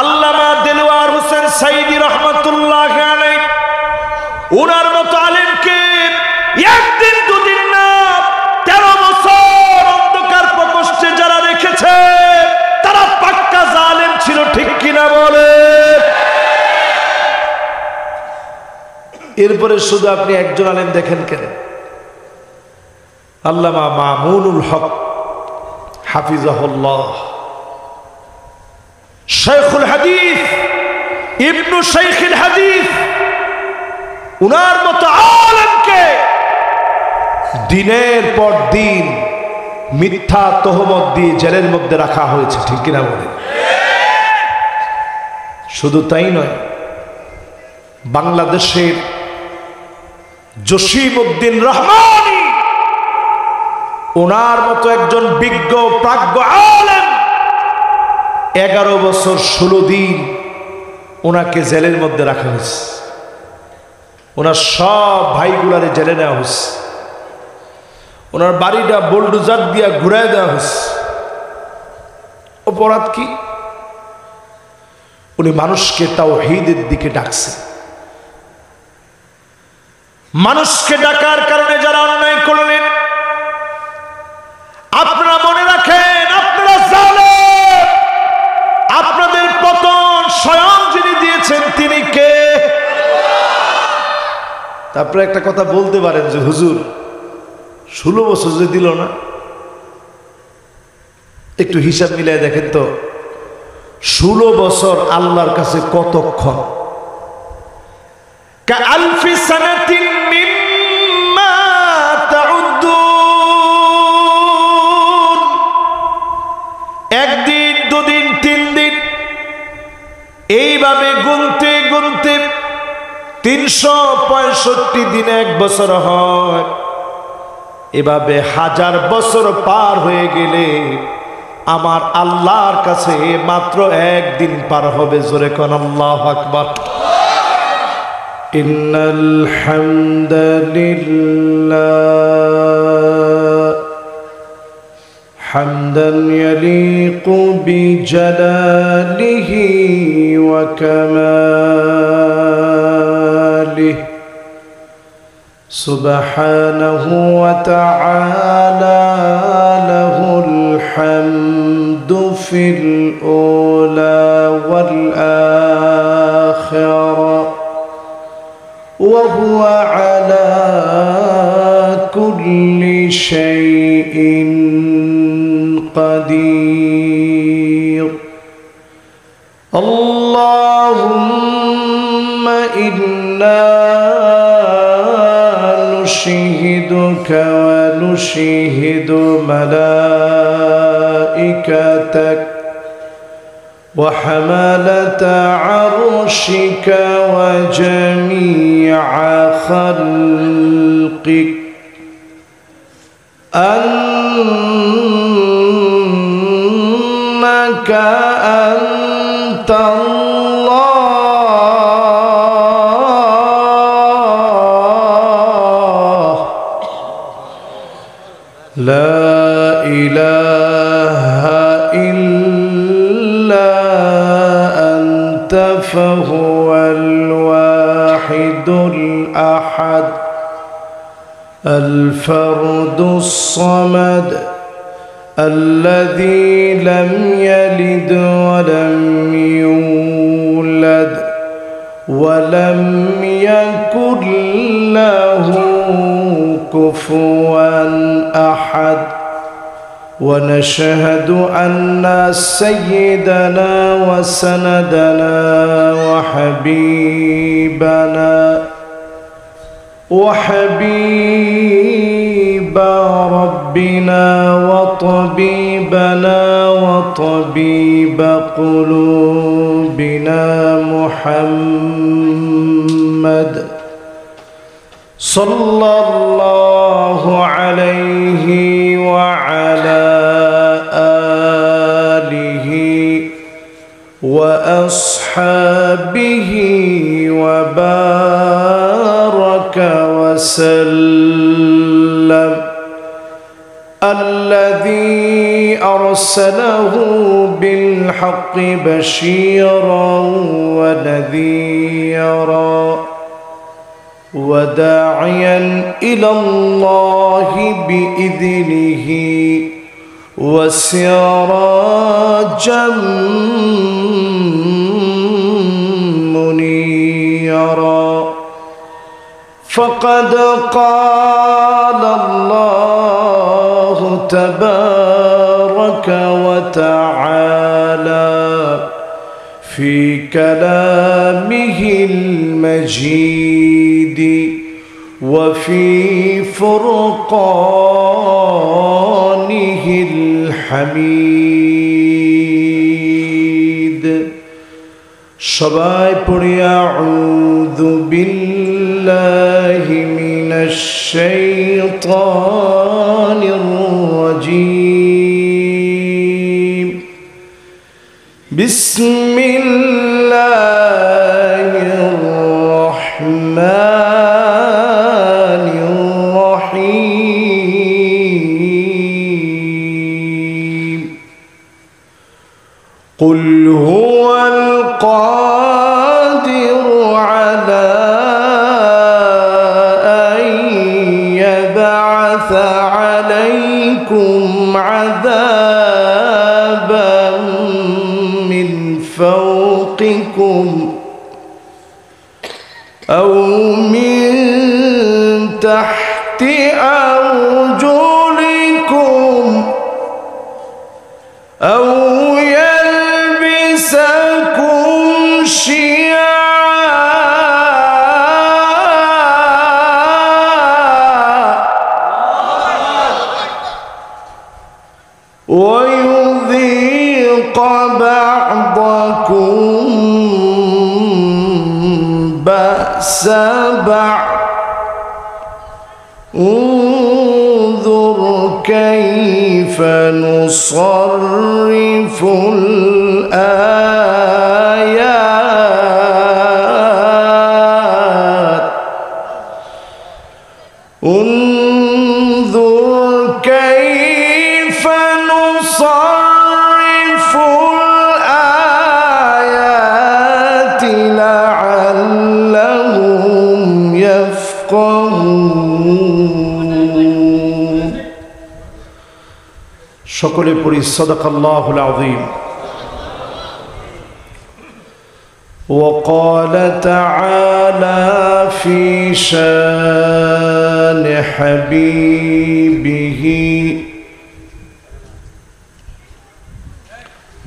আল্লামা দেলোয়ার হোসেন সাইদি রহমাতুল্লাহ আলাইহি ওনার মতো আলেমকে একদিন দুদিন না 13 বছর অন্ধকার প্রকোষ্ঠে যারা রেখেছে তারা পাক্কা জালেম ছিল, ঠিক কিনা বলে? এরপরে শুধু আপনি একজন আলেম দেখেন কেন? আল্লামা মামুনুল হক হাফিজাহুল্লাহ, শাইখুল হাদিস, ইবনু শাইখুল হাদিস, উনার মতো আলেমকে দিনের পর দিন মিথ্যা তহমত দিয়ে জেলের মধ্যে রাখা হয়েছে, ঠিক কিনা বলেন? শুধু তাই নয়, বাংলাদেশের জসিমউদ্দিন রহমানী ওনার মতো একজন বিজ্ঞ প্রাজ্ঞ আলেম 11 বছর 16 দিন ওনাকে জেলের মধ্যে রাখা হয়েছে। ওনার সব ভাইগুলারে জেলে নেওয়া হয়েছে, ওনার বাড়িটা বুলডোজার দিয়া ঘুরায় দেওয়া হয়েছে। অপরাধ কি? উনি মানুষকে তাওহীদের দিকে ডাকছে। মানুষকে ডাকার কারণে যারা অন্যায় করলেন, আপনারা মনে রাখেন আপনারা জালেম। আপনাদের পতন স্বয়ং যিনি দিয়েছেন তিনি কে? তারপরে একটা কথা বলতে পারেন যে হুজুর 16 বছর যে দিল না, একটু হিসাব মিলিয়ে দেখেন তো 16 বছর আল্লাহর কাছে কতক্ষণ? কাআলফি সানাতিন মিম্মা তাউদ্দুন। একদিন, দুদিন, 3 দিন এইভাবে গুনতে গুনতে 365 দিনে 1 বছর হয়। এভাবে 1000 বছর পার হয়ে গেলে আমার আল্লাহর কাছে মাত্র 1 দিন পার হবে। জোরে কোন আল্লাহু আকবার। ইন্নাল হামদালিল্লাহ হামদান ইয়ালিকু বিজালালিহি ওয়া কামালিহি সুবহানাহু ওয়া তাআলা লাহুল হামদু ফিল উলা ওয়াল আখিরা ওয়া হুয়া আলা কুল্লি শাইইন কাদির। আল্লাহুম্মা ইন্না نشهدك ونشهد ملائكتك وحملة عرشك وجميع خلقك أنك أنت لا إله إلا أنت فهو الواحد الأحد الفرد الصمد الذي لم يلد ولم يولد ولم يكن له كفوا أحد. ونشهد أن سيدنا وسندنا وحبيب ربنا وطبيبنا وطبيب قلوبنا محمد صلى الله عليه وعلى آله وأصحابه وبارك وسلم. الذي أرسله بالحق بالحق بشيرا ونذيرا وداعيا إلى الله بإذنه وسراجا منيرا فقد قال الله تبارك وتعالى في كلامه المجيد وفي فرقانه الحميد সবাই পড়ি আউযু বিল্লাহি মিনাশ শাইতানির রাজীম বিসমিল্লাহির রাহমানির রাহিম কুল হুয়াল القادر على أن يبعث عليكم عذابا من فوقكم أو من تحت أرجلكم أو يلبسكم ويذيق بعضكم بأس بعض انظر كيف نصرف الآيات انظر كيف نصرف الآيات لعلهم يفقهون সকলে পড়ি সাদাকাল্লাহুল আযীম وقال تعالى في شان حبيبه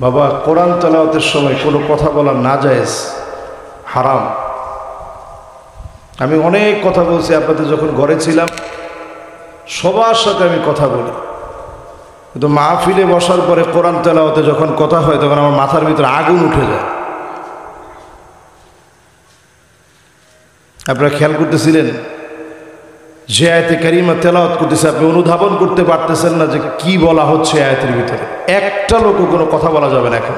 বাবা কোরআন তেলাওয়াতের সময় কোনো কথা বলা নাজায়েজ হারাম আমি অনেক কথা বলছি আপনাদের যখন ঘরে ছিলাম সবার সাথে আমি কথা বলি কিন্তু মাহফিলে বসার পরে কোরআন তেলাওয়াতে যখন কথা হয় তখন আমার মাথার ভিতরে আগুন উঠে যায় আপনারা খেয়াল করতেছিলেন যে আয়াতে কারিমা তেলাওয়াত করতেছে আপনি অনুধাবন করতে পারতেছেন না যে কি বলা হচ্ছে আয়াতের ভিতরে একটা লোকও কোনো কথা বলা যাবে না এখন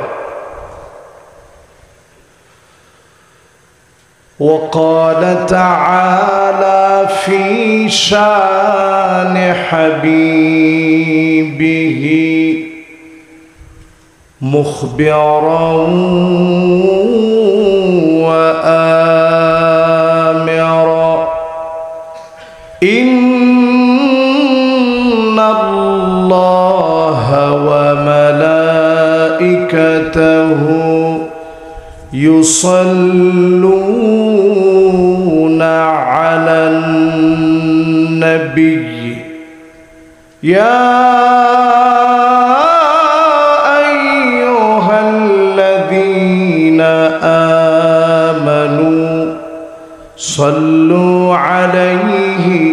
وقال تعالى في شان حبيبه مخبرا وآمرا إن الله وملائكته يصلون على النبي يا أيها الذين آمنوا صلوا عليه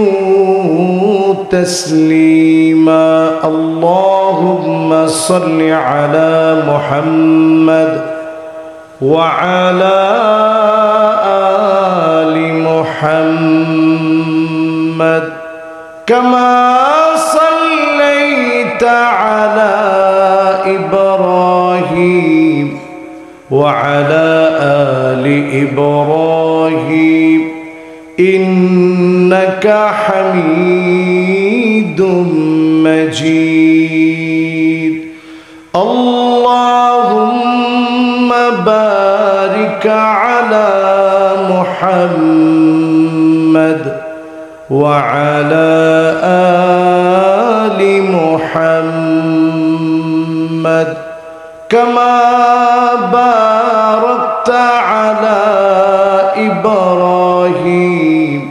وسلموا تسليما اللهم صل على محمد وعلى آل محمد كما صليت على إبراهيم وعلى آل إبراهيم إنك حميد مجيد আল্লাহুম্মা বারিক আলা মুহাম্মাদ ওয়া আলা আলি মুহাম্মাদ কামা বারাকতা আলা ইব্রাহিম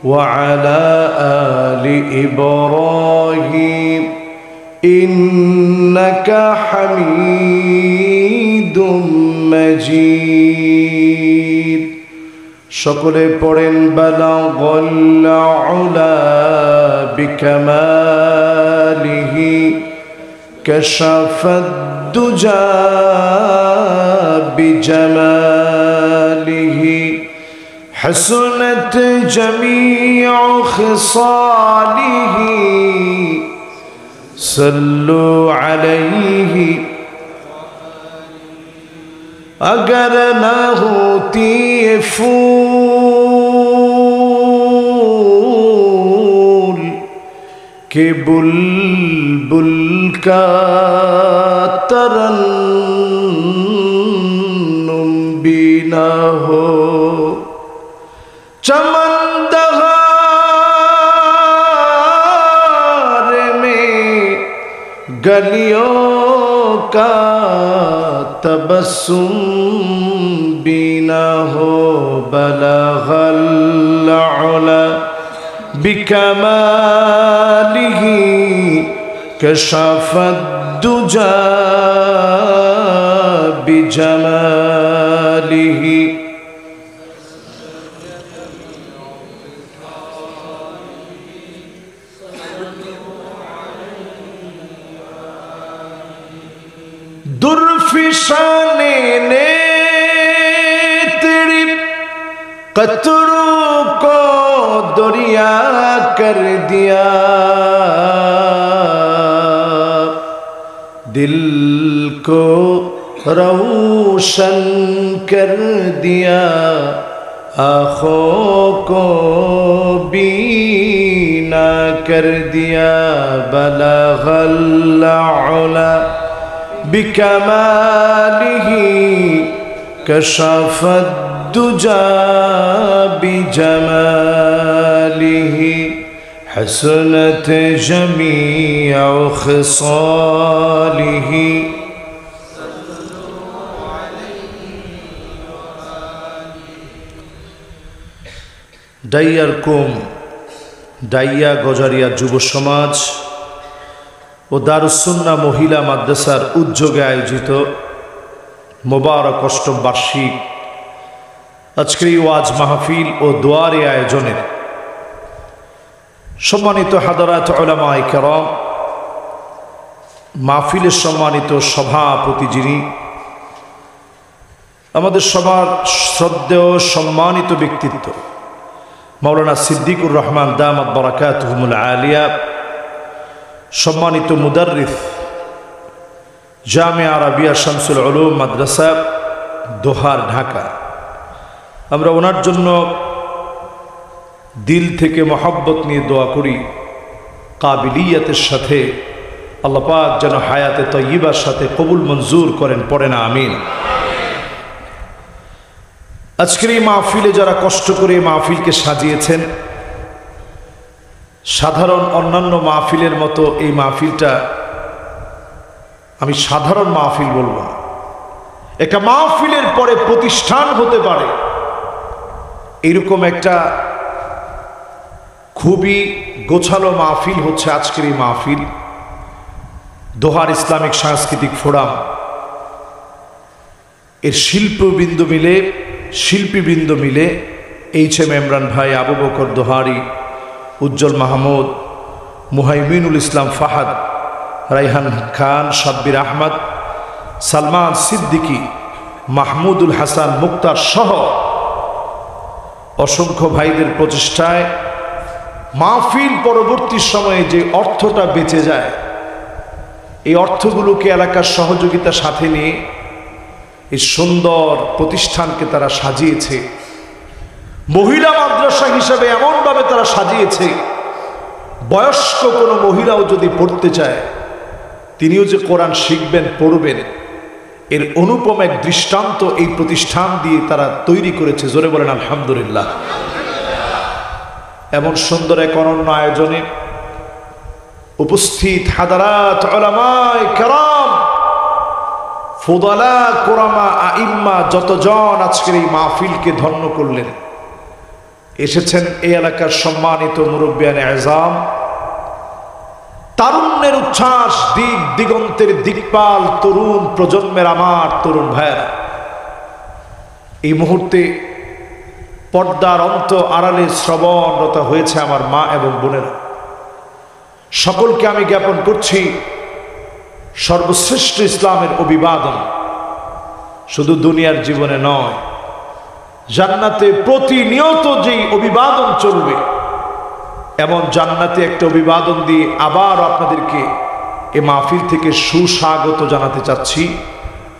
ওয়া আলা আলি ইব্রাহিম ইন্নাকা হামিদুম মাজিদ। সকলে পড়েন বালাগাল উলা বিকামালিহি কাশাফাদ দুজা বিজামালিহি হাসনাত জামিউ খিসালিহি সল্লু আলাইহি। अगर न होती ये फूल के बुलबुल का तरन्नुम भी न हो, चमन दहार में गलियों का तबस्सुम भी न हो, बलगल उला बिकमालिही कशफद दुजा बिजमालिही। दुर्फिशाने ने तेरी कतरों को दरिया कर दिया, दिल को रोशन कर दिया, आँखों को बीना कर दिया, बलगल उला बिकमालिही कशफद दुजा बिजमालिही हसनत जमीउ खिसालिही। ডাইয়ার কুম ডাইয়া গজারিয়া যুব সমাজ ও দারুস সুন্নাহ মহিলা মাদ্রাসার উদ্যোগে আয়োজিত মোবারক অষ্টম বার্ষিক আজকের এই ওয়াজ মাহফিল ও দোয়ারে আয়োজনের সম্মানিত হাদারাত উলামায়ে কেরাম, মাহফিলের সম্মানিত সভাপতি যিনি, আমাদের সবার শ্রদ্ধেয় সম্মানিত ব্যক্তিত্ব মাওলানা সিদ্দিকুর রহমান দামাত বারাকাতুহুমুল আলিয়া, সম্মানিত মুদাররিস জামিয়া আরাবিয়া শামসুল উলুম মাদ্রাসা দোহার ঢাকা, আমরা ওনার জন্য দিল থেকে মহব্বত নিয়ে দোয়া করি কাবিলিয়াতের সাথে আল্লাহ পাক যেন হায়াতে তয়্যিবার সাথে কবুল মঞ্জুর করেন, পড়েন আমিন। আজকের এই মাহফিলে যারা কষ্ট করে এই মাহফিলকে সাজিয়েছেন, সাধারণ অন্যান্য মাহফিলের মতো এই মাহফিলটা আমি সাধারণ মাহফিল বলবো না, একটা মাহফিলের পরে প্রতিষ্ঠান হতে পারে এরকম একটা খুবই গোছালো মাহফিল হচ্ছে আজকের এই মাহফিল। দোহার ইসলামিক সাংস্কৃতিক ফোরাম এর শিল্পীবৃন্দ মিলে এইচ.এম. ইমরান ভাই, আবু বকর দোহারি, উজ্জ্বল মাহমুদ, মুহাইমিনুল ইসলাম ফাহাদ, রাইহান খান, সাব্বির আহমদ, সালমান সিদ্দিকী, মাহমুদুল হাসান মুক্তার সহ অসংখ্য ভাইদের প্রচেষ্টায় মাহফিল পরবর্তী সময়ে যে অর্থটা বেঁচে যায়, এই অর্থগুলোকে এলাকার সহযোগিতার সাথে নিয়ে এই সুন্দর প্রতিষ্ঠানকে তারা সাজিয়েছে। মহিলা মাদ্রাসা হিসাবে এমনভাবে তারা সাজিয়েছে, বয়স্ক কোনো মহিলাও যদি পড়তে চায় তিনিও যে কোরআন শিখবেন, পড়বেন, এর অনুপম এক দৃষ্টান্ত এই প্রতিষ্ঠান দিয়ে তারা তৈরি করেছে। জোরে বলেন আলহামদুলিল্লাহ। এমন সুন্দর এক অনন্য আয়োজনে উপস্থিত হাদারাত উলামায়ে কেরাম, ফুদালা, কুরামা, আইম্মা যতজন আজকের এই মাহফিলকে ধন্য করলেন, এসেছেন এই এলাকার সম্মানিত মুরব্বিয়ানে আযম, তারুণ্যের উচ্ছ্বাস, দিক দিগন্তের দিকপাল তরুণ প্রজন্মের আমার তরুণ ভাইয়েরা, এই মুহূর্তে পর্দার অন্ত আড়ালে শ্রবণরত হয়েছে আমার মা এবং বোনেরা, সকলকে আমি জ্ঞাপন করছি সর্বশ্রেষ্ঠ ইসলামের অভিবাদন। শুধু দুনিয়ার জীবনে নয়, জান্নাতে প্রতিনিয়ত যেই অভিবাদন চলবে, এমন জান্নাতে একটা অভিবাদন দিয়ে আবার আপনাদেরকে এ মাহফিল থেকে সুস্বাগত জানাতে চাচ্ছি।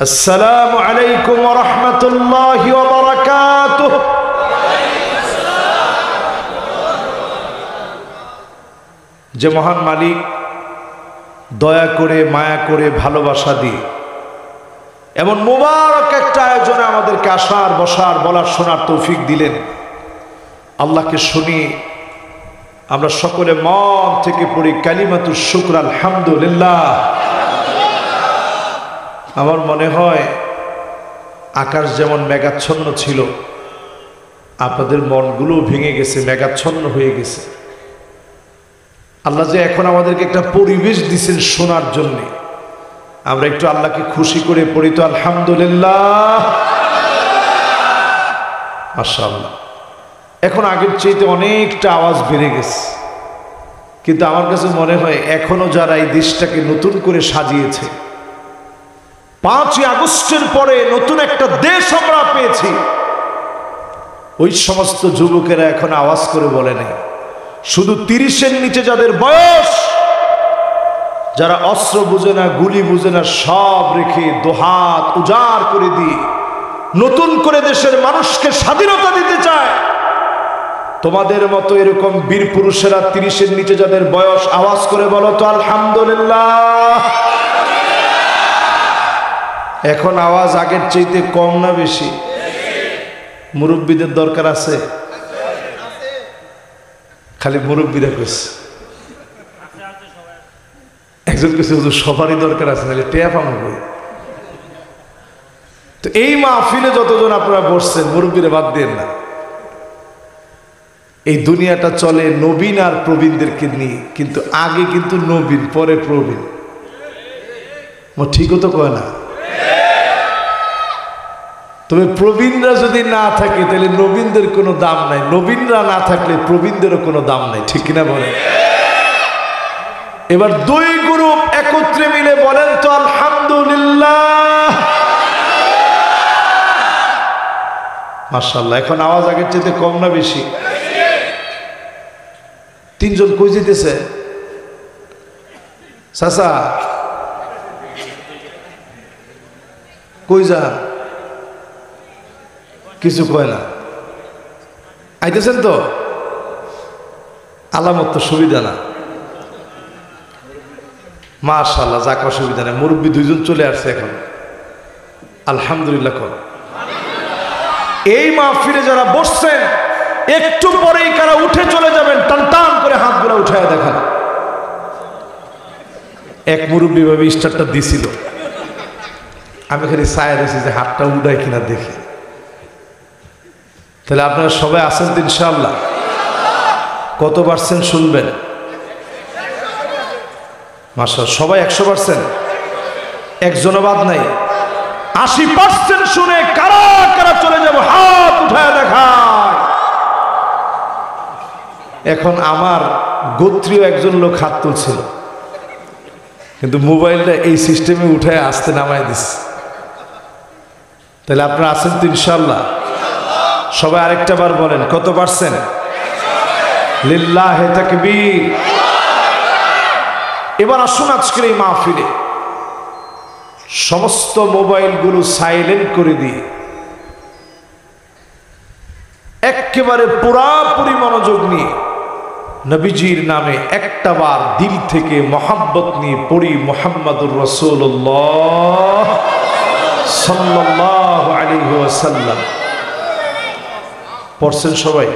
আসসালামু আলাইকুম ওয়া রাহমাতুল্লাহি ওয়া বারাকাতুহু। যে মহান মালিক দয়া করে, মায়া করে, ভালোবাসা দিয়ে এমন মোবারক একটা আয়োজনে আমাদেরকে আসার, বসার, বলার, শোনার তৌফিক দিলেন, আল্লাহকে শুনিয়ে আমরা সকলে মন থেকে পড়ি কালিমাতুশ শুকর আলহামদুলিল্লাহ। আমার মনে হয় আকাশ যেমন মেঘাচ্ছন্ন ছিল, আপনাদের মনগুলো ভেঙে গেছে, মেঘাচ্ছন্ন হয়ে গেছে। আল্লাহ যে এখন আমাদেরকে একটা পরিবেশ দিয়েছেন শোনার জন্য, আমরা একটু আল্লাহকে খুশি করে পড়ি তো আলহামদুলিল্লাহ, মাশাআল্লাহ। এখন আগের চাইতে অনেকটা আওয়াজ বেড়ে গেছে, কিন্তু আমার কাছে মনে হয় এখনো যারা এই দেশটাকে নতুন করে সাজিয়েছে, 5ই আগস্টের পরে নতুন একটা দেশ আমরা পেয়েছি, ওই সমস্ত যুবকেরা এখন আওয়াজ করে বলে নাই। শুধু 30-এর নিচে যাদের বয়স, যারা অস্ত্র বুঝে না, গুলি বুঝে না, সব রেখে দোহাত উজাড় করে দিয়ে নতুন করে দেশের মানুষকে স্বাধীনতা দিতে চায়, তোমাদের মতো এরকম বীর পুরুষেরা 30-এর নিচে যাদের বয়স, আওয়াজ করে বলো তো আলহামদুলিল্লাহ। এখন আওয়াজ আগের চাইতে কম না বেশি? মুরব্বীদের দরকার আছে? খালি মুরব্বীরা কইছে, একজন কইছে হুজুর সবারই দরকার আছে, নাহলে টেয়া পাবো কই? তো এই মাহফিলে যতজন আপনারা বসছেন, মুরব্বীরা বাদ দেন না। এই দুনিয়াটা চলে নবীন আর প্রবীণদেরকে নিয়ে, কিন্তু আগে কিন্তু নবীন, পরে প্রবীণ। ঠিকও তো কয় না? তবে প্রবীণরা যদি না থাকে তাহলে নবীনদের কোনো দাম নাই, নবীনরা না থাকলে প্রবীণদেরও কোনো দাম নাই, ঠিক কিনা বলেন? এবার দুই গ্রুপ একত্রে মিলে বলেন তো আলহামদুলিল্লাহ, মাশাআল্লাহ। এখন আওয়াজ আগের চাইতে কম না বেশি? 3 জন কই যেতেছে? চাচা কই যান? কিছু কয় না, আইতেছেন তো? আলামত তো সুবিধা না, মাশাআল্লাহ, যাক অসুবিধা নেই। মুরব্বী 2 জন চলে আসছে এখন, আলহামদুলিল্লাহ। এই মাহফিলে যারা বসছেন, একটু পরেই কারা উঠে চলে যাবেন, টান টান করে হাতগুলো উঠায় দেখান। এক মুরব্বী ভাবে স্টারটা দিছিল, আমি খালি ছায়া রয়েছি যে হাতটা উঠায় কিনা দেখি। তাহলে আপনারা সবাই আছেন তো ইনশাআল্লাহ? কত পার্সেন্ট শুনবেন? মাশাআল্লাহ, সবাই 100%, একজনও বাদ নাই। 80% শুনে কারা কারা চলে যাব, হাত উঠায় দেখায়। এখন আমার গোত্রীয় একজন লোক হাত তুলছিল, কিন্তু মোবাইলটা এই সিস্টেমে উঠায় আসতে নামায় দিচ্ছে। তাহলে আপনারা আছেন তো ইনশাআল্লাহ? সবাই আরেকটা বার বলেন, কত পার্সেন্ট? লিল্লাহি তাকবীর। এবার আসুন আজকের এই মাহফিলে সমস্ত মোবাইলগুলো সাইলেন্ট করে দিয়ে একেবারে পুরাপুরি মনোযোগ নিয়ে নবীজির নামে একটা বার দিল থেকে মহাব্বত নিয়ে পড়ি মুহাম্মাদুর রাসূলুল্লাহ সাল্লাল্লাহু আলাইহি ওয়াসাল্লাম। পড়ছেন সবাই?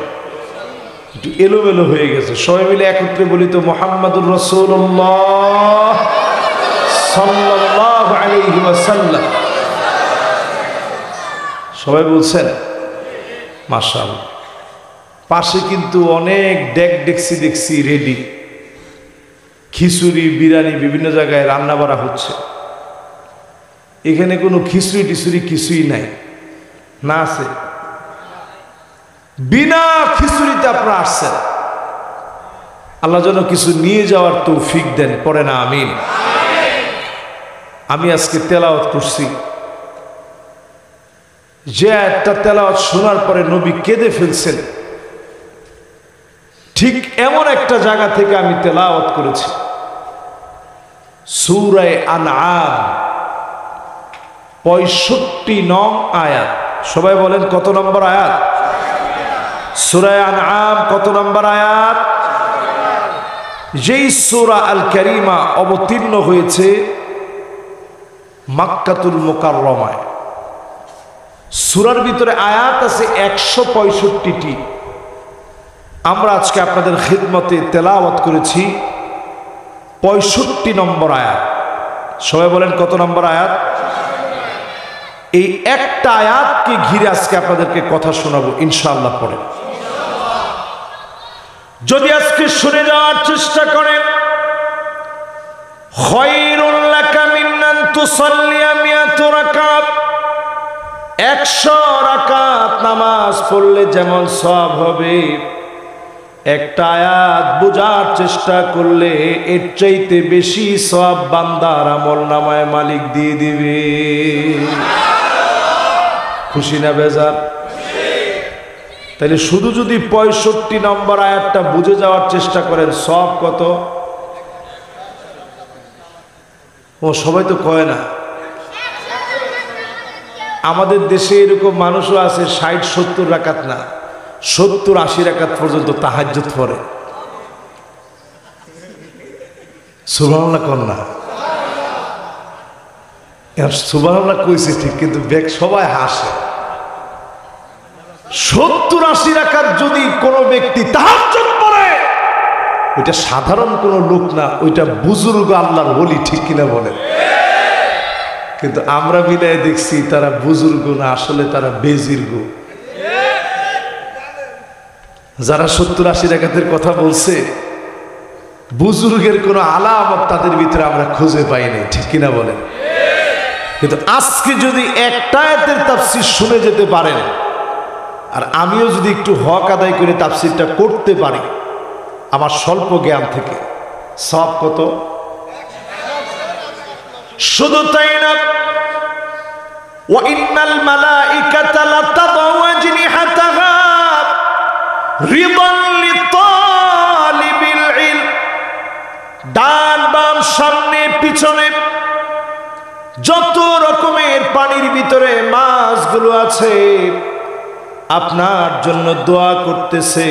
একটু এলোমেলো হয়ে গেছে, সবাই মিলে একত্রে বলি তো মুহাম্মাদুর রাসূলুল্লাহ সাল্লাল্লাহু আলাইহি ওয়াসাল্লাম। সবাই বলছেন? মাশাআল্লাহ। পাশে কিন্তু অনেক ডেক ডেকসি দেখছি রেডি, খিচুড়ি বিরিয়ানি বিভিন্ন জায়গায় রান্না বাড়া হচ্ছে। এখানে কোনো খিচুড়ি টিচুড়ি কিছুই নাই, না আছে? বিনা খিচুড়িতে আপনারা আসছেন, আল্লাহ যেন কিছু নিয়ে যাওয়ার তৌফিক দেন, পড়ে না আমিন। আমি আজকে তেলাওয়াত করছি, যে একটা তেলাওয়াত শোনার পরে নবী কেঁদে ফেলছেন, ঠিক এমন একটা জায়গা থেকে আমি তেলাওয়াত করেছি। সূরা আনআম 65 নং আয়াত। সবাই বলেন কত নম্বর আয়াত? সূরা আনআম কত নম্বর আয়াত? যেই সূরা আল কারীমা অবতীর্ণ হয়েছে মক্কাতুল মুকাররমায়। সূরার ভিতরে আয়াত আছে 165টি। আমরা আজকে আপনাদের খিদমতে তেলাওয়াত করেছি 65 নম্বর আয়াত। সবাই বলেন কত নম্বর আয়াত? এই একটা আয়াতকে ঘিরে আজকে আপনাদেরকে কথা শোনাবো ইনশাআল্লাহ। পড়ে যদি আজকে শুনে যাওয়ার চেষ্টা করেন, খায়রুল লাকা মিন আন তুসাল্লিয়া মিয়াত রাকাত, 100 রাকাত নামাজ পড়লে যেমন সওয়াব হবে, একটা আয়াত বোঝার চেষ্টা করলে এর চাইতে বেশি সওয়াব বান্দার আমলনামায় মালিক দিয়ে দিবে। খুশি না বেজার? তাহলে শুধু যদি 65 নম্বর আয়াতটা বুঝে যাওয়ার চেষ্টা করেন, সওয়াব কত? ও সবাই তো কয় না। আমাদের দেশে এরকম মানুষও আছে 60-70 রাকাত না, 70-80 রাকাত পর্যন্ত তাহাজ্জুদ পড়ে। সুবহানাল্লাহ কোন না? সুবহানাল্লাহ কইছে ঠিক, কিন্তু বেক সবাই হাসে। 70-80 রাকাত যদি কোনো ব্যক্তি তাহাজ্জুদ পড়ে, ওইটা সাধারণ কোনো লোক না, ওইটা বুজুর্গ আল্লাহর ওলি, ঠিক কিনা বলেন? কিন্তু আমরা মিলাই দেখছি তারা বুজুর্গ না, আসলে তারা বেজির্গ। যারা 70-80 রাকাতের কথা বলছে, বুজুর্গের কোনো আলামত তাদের ভিতরে আমরা খুঁজে পাইনি, ঠিক কিনা বলেন? কিন্তু আজকে যদি একটা আয়াতের তাফসীর শুনে যেতে পারেন, আর আমিও যদি একটু হক আদায় করে তাফসীরটা করতে পারি আমার স্বল্প জ্ঞান থেকে, সব কত? শুধু তাই না, ওয়া ইন্নাল মালাইকাতা লাতাদাউ আজনিহাতাহা রিদান লিতালিবিল ইলম, ডান বাম সামনে পিছনে যত রকমের পানির ভিতরে মাছগুলো আছে আপনার জন্য দোয়া করতেছে।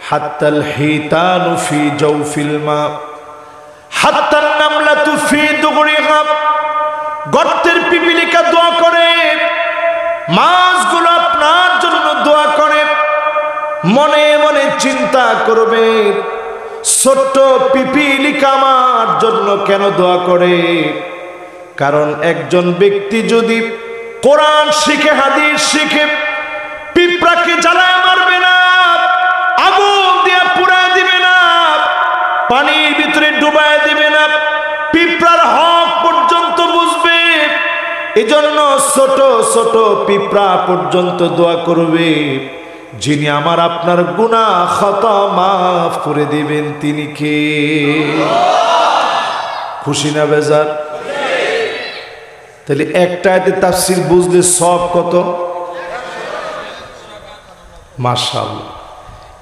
হাত্তাল হিতানু ফি জাওফিল মা, হাত্তান নামলাতু ফি দুগরিহা, গর্তের পিপিলিকা দোয়া করে, মাছগুলো আপনার জন্য দোয়া করে। মনে মনে চিন্তা করবে, ছোট্ট পিপিলিকা আমার জন্য কেন দোয়া করে? কারণ একজন ব্যক্তি যদি কোরআন শিখে, হাদিস শিখে, পিঁপড়াকে জ্বালায় মারবে না, আগুন দিয়ে পুড়ায় দিবে না, পানির ভিতরে ডুবায় দিবে না, পিঁপড়ার হক পর্যন্ত বুঝবে। এজন্য ছোট ছোট পিঁপড়া পর্যন্ত দোয়া করবে, যিনি আমার আপনার গুনাহ খাতা মাফ করে দিবেন, তিনি কে? খুশি না বেজার? তাহলে একটা আয়াতে তাফসীর বুঝলে সব কত? মাশাআল্লাহ।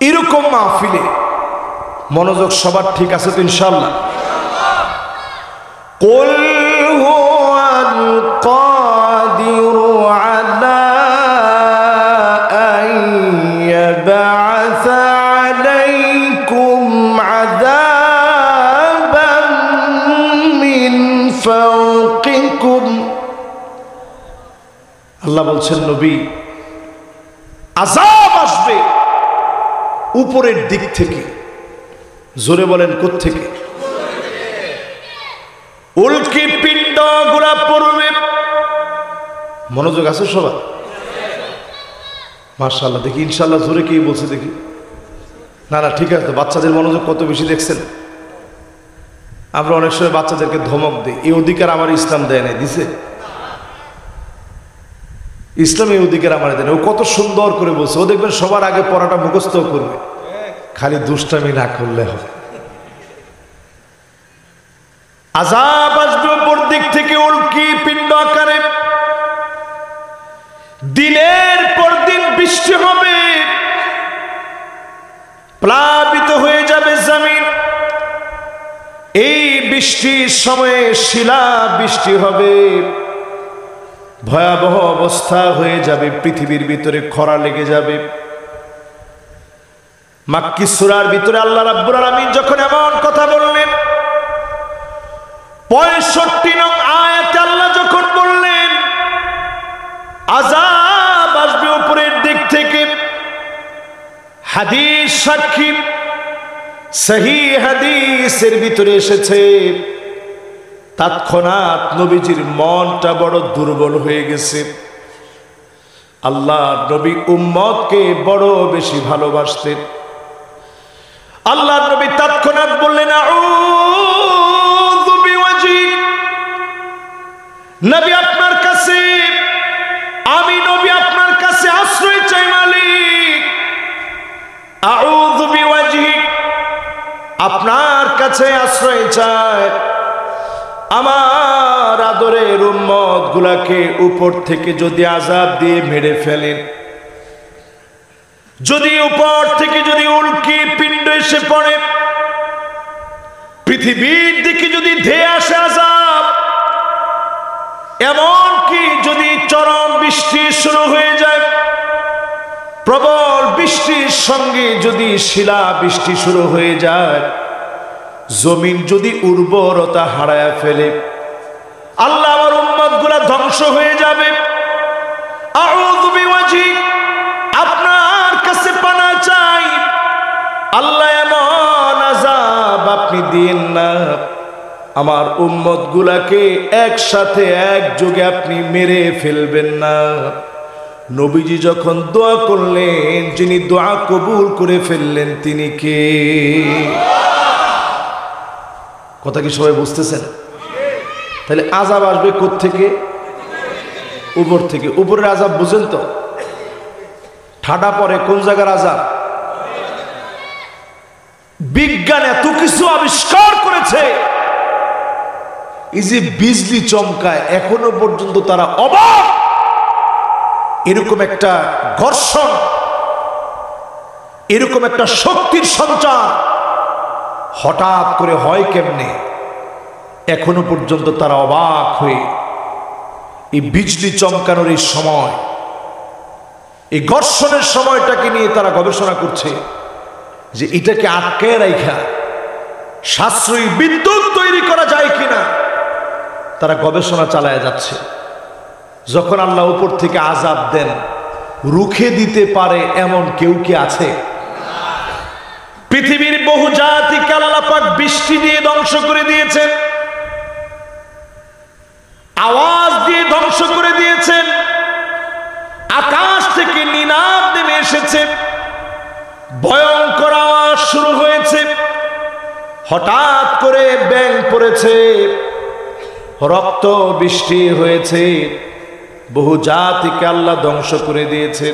এরকম মাহফিলে মনোযোগ সবার ঠিক আছে তো ইনশাআল্লাহ? কুল হুয়াল কাদিরু আলা আন ইয়াবআসা আলাইকুম আল্লাহ বলছেন নবী আযাব আসবে উপরের দিক থেকে। জোরে বলেন কোত্থেকে? উল্কি পিণ্ড গুলা পড়বে। মনোযোগ আছে সবার? মাশাআল্লাহ। দেখি ইনশাআল্লাহ জোরে কি বলছে দেখি। না না ঠিক আছে, বাচ্চাদের মনোযোগ কত বেশি দেখছেন। আমরা অনেক সময় বাচ্চাদেরকে ধমক দিই, এই অধিকার আমার ইসলাম দেয় নাই। দিছে? ইসলাম এই অধিকার আমার দেয় না। ও কত সুন্দর করে বলছে। ও দেখবেন সবার আগে পড়াটা মুখস্থ করবে, খালি দুষ্টামি না করলে হবে। আযাব আসবে উপর দিক থেকে উল্কি পিণ্ড আকারে। দিনের পর দিন বৃষ্টি হবে, প্লাবিত হয়ে যাবে জমিন। এই বৃষ্টির সময়ে শিলা বৃষ্টি হবে, ভয়াবহ অবস্থা হয়ে যাবে, পৃথিবীর ভিতরে খরা লেগে যাবে। মাক্কি সূরার ভিতরে আল্লাহ রাব্বুল আলামিন যখন এমন কথা বললেন, 65 নং আয়াতে আল্লাহ যখন বললেন আযাব আসবে উপরের দিক থেকে, হাদিস সাক্ষী, সহিহ হাদিসের ভিতরে এসেছে তৎক্ষণাৎ নবীজির মনটা বড় দুর্বল হয়ে গেছে। আল্লাহ নবী উম্মতকে বড় বেশি ভালোবাসতেন। আল্লাহ নবী তৎক্ষণাৎ বললেন আউযু বিওয়াজহিক, নবী আপনার কাছে, আমি নবী আপনার কাছে আশ্রয় চাই মালিক। আউযু বিওয়াজহিক, আপনার কাছে আশ্রয় চাই। আমার আদরের উম্মত গুলাকে উপর থেকে যদি আযাব দিয়ে মেরে ফেলেন, যদি উপর থেকে যদি উল্কি পিণ্ড এসে পড়ে, পৃথিবীর দিকে যদি ধেয়ে আসে আযাব, এমনকি যদি চরম বৃষ্টি শুরু হয়ে যায়, প্রবল বৃষ্টির সঙ্গে যদি শিলা বৃষ্টি শুরু হয়ে যায়, জমিন যদি উর্বরতা হারায় ফেলে, আল্লাহ আমার উম্মত গুলা ধ্বংস হয়ে যাবে। আউযু বিওয়াজহিক, আপনার কাছে পানা চাই। আল্লাহ এমন আযাব আপনি দিন না, আমার উম্মত গুলাকে একসাথে একযোগে আপনি মেরে ফেলবেন না। নবীজি যখন দোয়া করলেন, যিনি দোয়া কবুল করে ফেললেন তিনি কে? কথা কি সবাই বুঝতেছেন? তাহলে আযাব আসবে কোত্থেকে? উপর থেকে। উপরের আযাব বুঝেন তো? ঠাডা পরে কোন জায়গার আযাব? বিজ্ঞান এত কিছু আবিষ্কার করেছে, এই যে বিজলি চমকায়, এখনো পর্যন্ত তারা অবাক। এরকম একটা ঘর্ষণ, এরকম একটা শক্তির সঞ্চার হঠাৎ করে হয় কেমনে, এখনো পর্যন্ত তারা অবাক হয়ে এই বিজলি চমকানোর এই সময়, এই ঘর্ষণের সময়টাকে নিয়ে তারা গবেষণা করছে যে এটাকে আটকায় রাখা সাশ্রয়ী বিদ্যুৎ তৈরি করা যায় কিনা। তারা গবেষণা চালায় যাচ্ছে। যখন আল্লাহ উপর থেকে আযাব দেন, রুখে দিতে পারে এমন কেউ কি আছে? পৃথিবীর বহু জাতিকে আল্লাহ পাক বৃষ্টি দিয়ে ধ্বংস করে দিয়েছেন, আওয়াজ দিয়ে ধ্বংস করে দিয়েছেন। আকাশ থেকে নিনাদ নেমে এসেছে, ভয়ঙ্কর আওয়াজ শুরু হয়েছে, হঠাৎ করে ব্যাঙ পড়েছে, রক্ত বৃষ্টি হয়েছে, বহু জাতিকে আল্লাহ ধ্বংস করে দিয়েছে।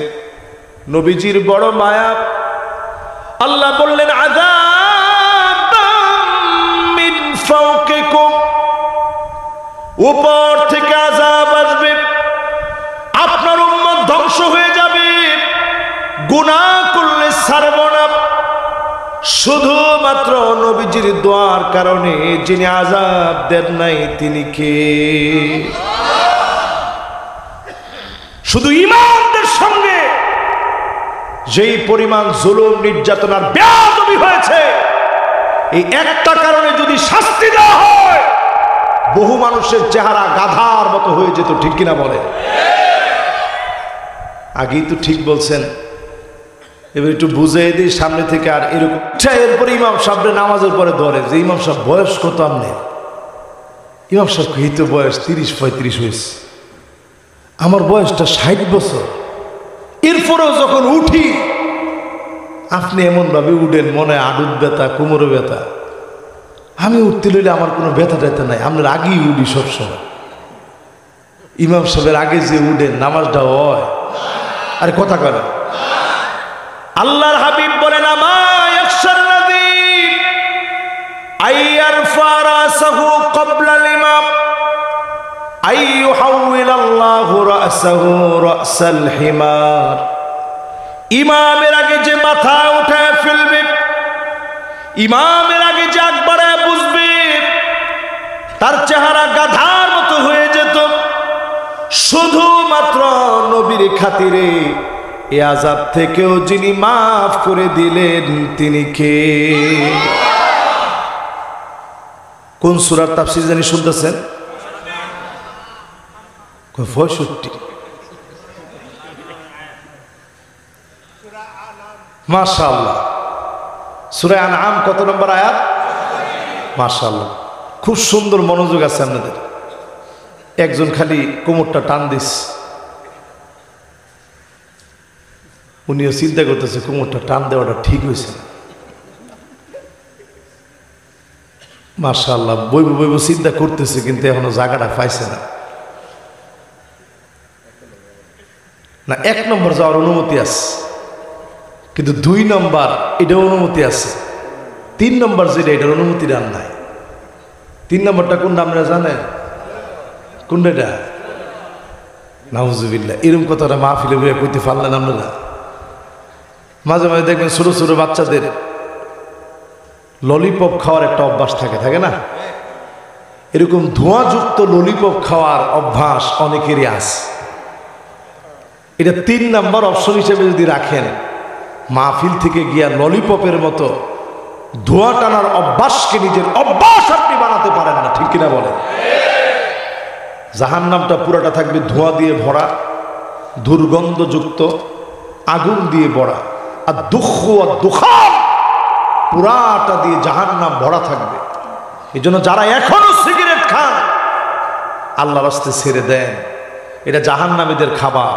নবীজির বড় মায়া, আল্লাহ বললেন আযাবাম মিন ফাওকিকুম, উপর থেকে আযাব আসবে, আপনার উম্মত ধ্বংস হয়ে যাবে, গুনাহ করলে ছাড়ব না। শুধুমাত্র নবীজির দোয়ার কারণে যিনি আযাব দেন নাই তিনি কে? শুধু ঈমানদের সঙ্গে যেই পরিমাণ জুলুম নির্যাতনার বেয়াদবি হয়েছে, এই একটা কারণে যদি শাস্তি দেওয়া হয়, বহু মানুষের চেহারা গাধার মতো হয়ে যেত। ঠিক কিনা বলে? আগেই তো ঠিক বলছেন, এবার একটু বুঝাই দিই সামনে থেকে। আর এরকম এরপরে ইমাম সাহেবের নামাজের পরে ধরে যে ইমাম সাহেব বয়স কত আমনে? ইমাম সাহেব এই তো বয়স 30-35 হয়েছে, আমার বয়সটা 60 বছর। এরপরেও যখন উঠি আপনি এমনভাবে উঠেন মনে হয় আডুর ব্যথা, কোমরে ব্যথা। আমি উঠতে লইলে আমার কোনো ব্যথা ট্যাথা নাই, আপনার আগেই উঠি সবসময়। ইমাম সাহেবের আগে যে উঠেন নামাজটা হয়, আরে কথা করে। আল্লাহর হাবিব বলেন আমা ইয়াখশার নাযী আইয়ারফা রাসাহু ক্বাবলা আল ইমাম আইয়ুহাউইল আল্লাহু রাসাহু রাসাল হিমার। ইমামের আগে যে মাথা উঠায় ফেলবে, ইমামের আগে যে একবারে বুঝবে, তার চেহারা গাধার মতো হয়ে যেত। শুধুমাত্র নবীর খাতিরে এ আযাব থেকেও যিনি মাফ করে দিলেন তিনি কে? কোন সূরার তাফসীর জানি শুনতেছেন? 65। মাশাআল্লাহ, সূরা আনআম কত নম্বর আয়াত? মাশাআল্লাহ, খুব সুন্দর মনোযোগ আছে আপনাদের। একজন খালি কোমরটা টান দিস, উনিও চিন্তা করতেছে কোমরটা টান দেওয়াটা ঠিক হয়েছে না। মাশাআল্লাহ, বইব বইব চিন্তা করতেছে কিন্তু এখনো জায়গাটা পাইছে না। না, 1 নম্বর যাওয়ার অনুমতি আছে, কিন্তু 2 নম্বর এটার অনুমতি আছে, 3 নম্বর যেটা এটার অনুমতি ডান নাই। 3 নম্বরটা কোনটা আপনারা জানেন? কোনটা এটা? নাউজুবিল্লাহ, এরকম কথাটা মাহফিলে বইয়া কইতে পারলেন আপনারা? মাঝে মাঝে দেখবেন ছোট ছোট বাচ্চাদের ললিপপ খাওয়ার একটা অভ্যাস থাকে না? এরকম ধোঁয়াযুক্ত ললিপপ খাওয়ার অভ্যাস অনেকেরই আছে। এটা 3 নম্বর অপশন হিসেবে যদি রাখেন, মাহফিল থেকে গিয়া ললিপপের মতো ধোঁয়া টানার অভ্যাসকে নিজের অভ্যাস আপনি বানাতে পারেন না, ঠিক কিনা বলেন? জাহান্নামটা পুরাটা থাকবে ধোঁয়া দিয়ে ভরা, দুর্গন্ধযুক্ত, আগুন দিয়ে ভরা। আর দুঃখ আর দুখান পুরাটা দিয়ে জাহান্নাম ভরা থাকবে। এই জন্য যারা এখনো সিগারেট খান আল্লাহর রাস্তায় ছেড়ে দেন, এটা জাহান্নামীদের খাবার,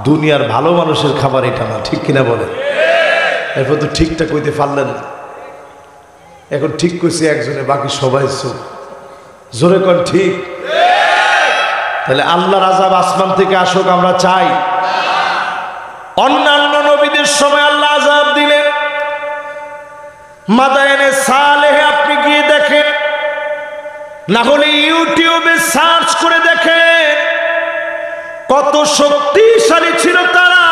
দুনিয়ার ভালো মানুষের খাবার এটা না, ঠিক কিনা বলেন? এরপর তো ঠিকটা কইতে পারলেন না। এখন ঠিক কইছে একজনে, বাকি সবাই চুপ। জোরে কোন ঠিক? তাহলে আল্লাহর আযাব আসমান থেকে আসুক আমরা চাই? অন্যান্য নবীদের সময় আল্লাহ আযাব দিলেন। মাদায়েনে সালেহে আপনি গিয়ে দেখেন, না হলে ইউটিউবে সার্চ করে দেখেন কত শক্তিশালী ছিল তারা।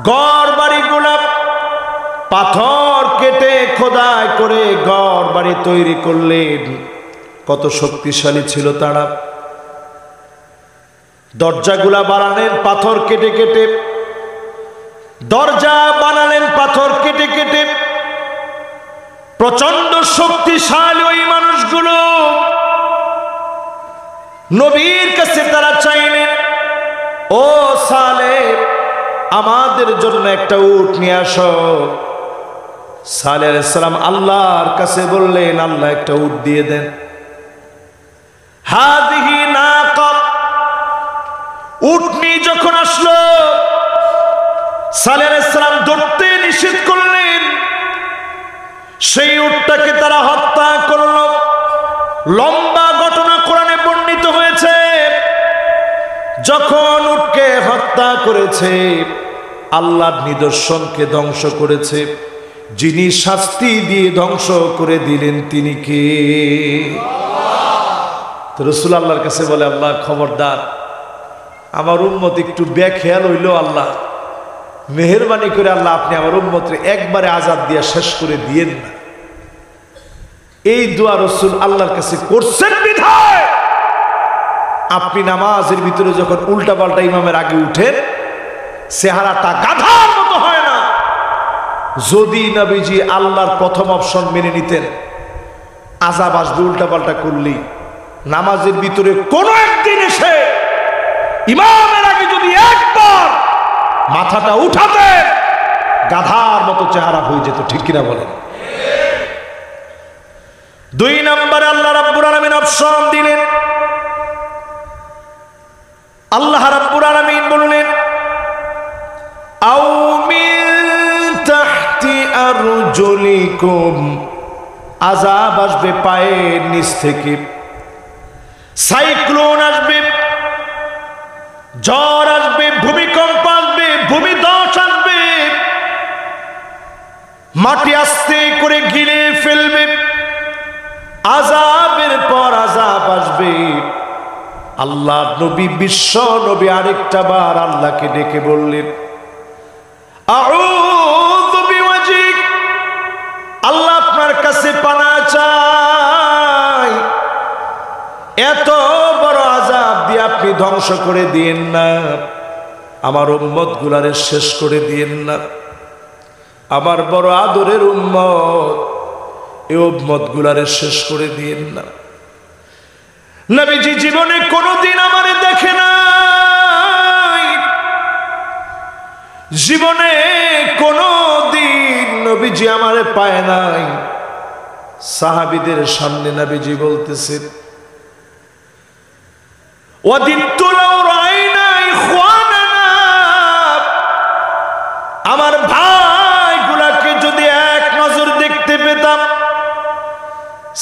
ঘর বাড়িগুলো পাথর কেটে খোদাই করে ঘর বাড়ি তৈরি করলেন, কত শক্তিশালী ছিল তারা। দরজাগুলা বানালেন পাথর কেটে কেটে, দরজা বানালেন পাথর কেটে কেটে। প্রচন্ড শক্তিশালী ওই মানুষগুলো নবীর কাছে তারা চাইলেন, ও সালেহ আমাদের জন্য একটা উট নিয়ে আসো। সালেহ আলাইহিস সালাম আল্লাহর কাছে বললেন, আল্লাহ একটা উট দিয়ে দেন। হাযিহি নাকা, উটনি যখন আসলো সালেহ আলাইহিস সালাম ধরতে নিষেধ করলেন। সেই উটটাকে তারা হত্যা করল। লম্বা ঘটনা কোরআনে বর্ণিত হয়েছে। যখন উটকে হত্যা করেছে, আল্লাহর নিদর্শনকে ধ্বংস করেছে। যিনি শাস্তি দিয়ে ধ্বংস করে দিলেন তিনি কে? তো রাসূল আল্লাহর কাছে বলে, আল্লাহ খবরদার, আমার উম্মত একটু বেখেয়াল হইল, আল্লাহ মেহেরবানি করে আল্লাহ আপনি আমার উম্মতরে একবারে আযাব দিয়ে শেষ করে দিয়েন না। এই দোয়া রাসূল আল্লাহর কাছে করছেন বিধায় আপনি নামাজের ভিতরে যখন উল্টা পাল্টা ইমামের আগে উঠেন, চেহারাটা গাধার মতো হয় না। যদি নবীজি আল্লাহর প্রথম অপশন মেনে নিতেন, আযাব আসবে উল্টা পাল্টা করলেই, নামাজের ভিতরে কোনো একদিন এসে ইমামের আগে যদি একবার মাথাটা উঠাতে গাধার মতো চেহারা হয়ে যেত, ঠিক কিনা বলেন? 2 নম্বরে আল্লাহ রাব্বুল আলামিন অপশন দিলেন। আল্লাহ রাব্বুল আলামিন বললেন আও মিন তাহতি আরজুলিকুম, আযাব আসবে পায়ের নিচ থেকে, সাইক্লোন আসবে, ঝড় আসবে, ভূমিকম্প আসবে, ভূমিধস আসবে, মাটি আস্তে করে গিলে ফেলবে, আযাবের পর আযাব আসবে। আল্লাহ নবী, বিশ্ব নবী আরেকটা বার আল্লাহকে ডেকে বললেন আউযু বিওয়াজিক, আল্লাহ আপনার কাছে পানা চাই, এত বড় আযাব দিয়ে আপনি ধ্বংস করে দিয়েন না, আমার উম্মত গুলারে শেষ করে দিয়েন না। আমার বড় আদরের উম্মত, এই উম্মত গুলারে শেষ করে দিয়েন না। নবীজি জীবনে কোনোদিন আমারে দেখে নাই, জীবনে কোনোদিন নবীজি আমারে পায় নাই। সাহাবীদের সামনে নবীজি বলতেছেন ওয়াদিতু লাউ রাআইনা ইখওয়ানানা, আমার ভাইগুলাকে যদি এক নজর দেখতে পেতাম।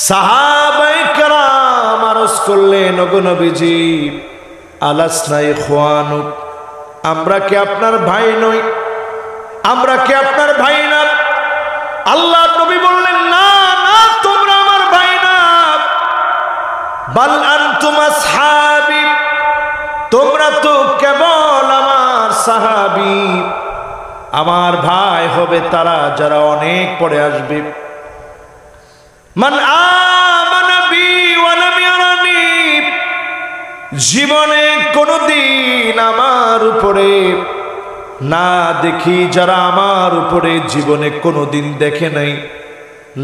সাহাবায়ে কেরাম আরজ করলেন ওগো নবীজি আলাসনা ইখওয়ানুক, আমরা কি আপনার ভাই নই? আমরা কি আপনার ভাই না? আল্লাহ নবী বললেন না না, তোমরা আমার ভাই না, বাল আনতুম আসহাবী, তোমরা তো কেবল আমার সাহাবী। আমার ভাই হবে তারা যারা অনেক পরে আসবে। মান আমানা বি ওয়া লাম ইয়ারানি, জীবনে কোনদিন আমার উপরে না দেখি যারা আমার উপরে জীবনে কোনদিন দেখে নাই,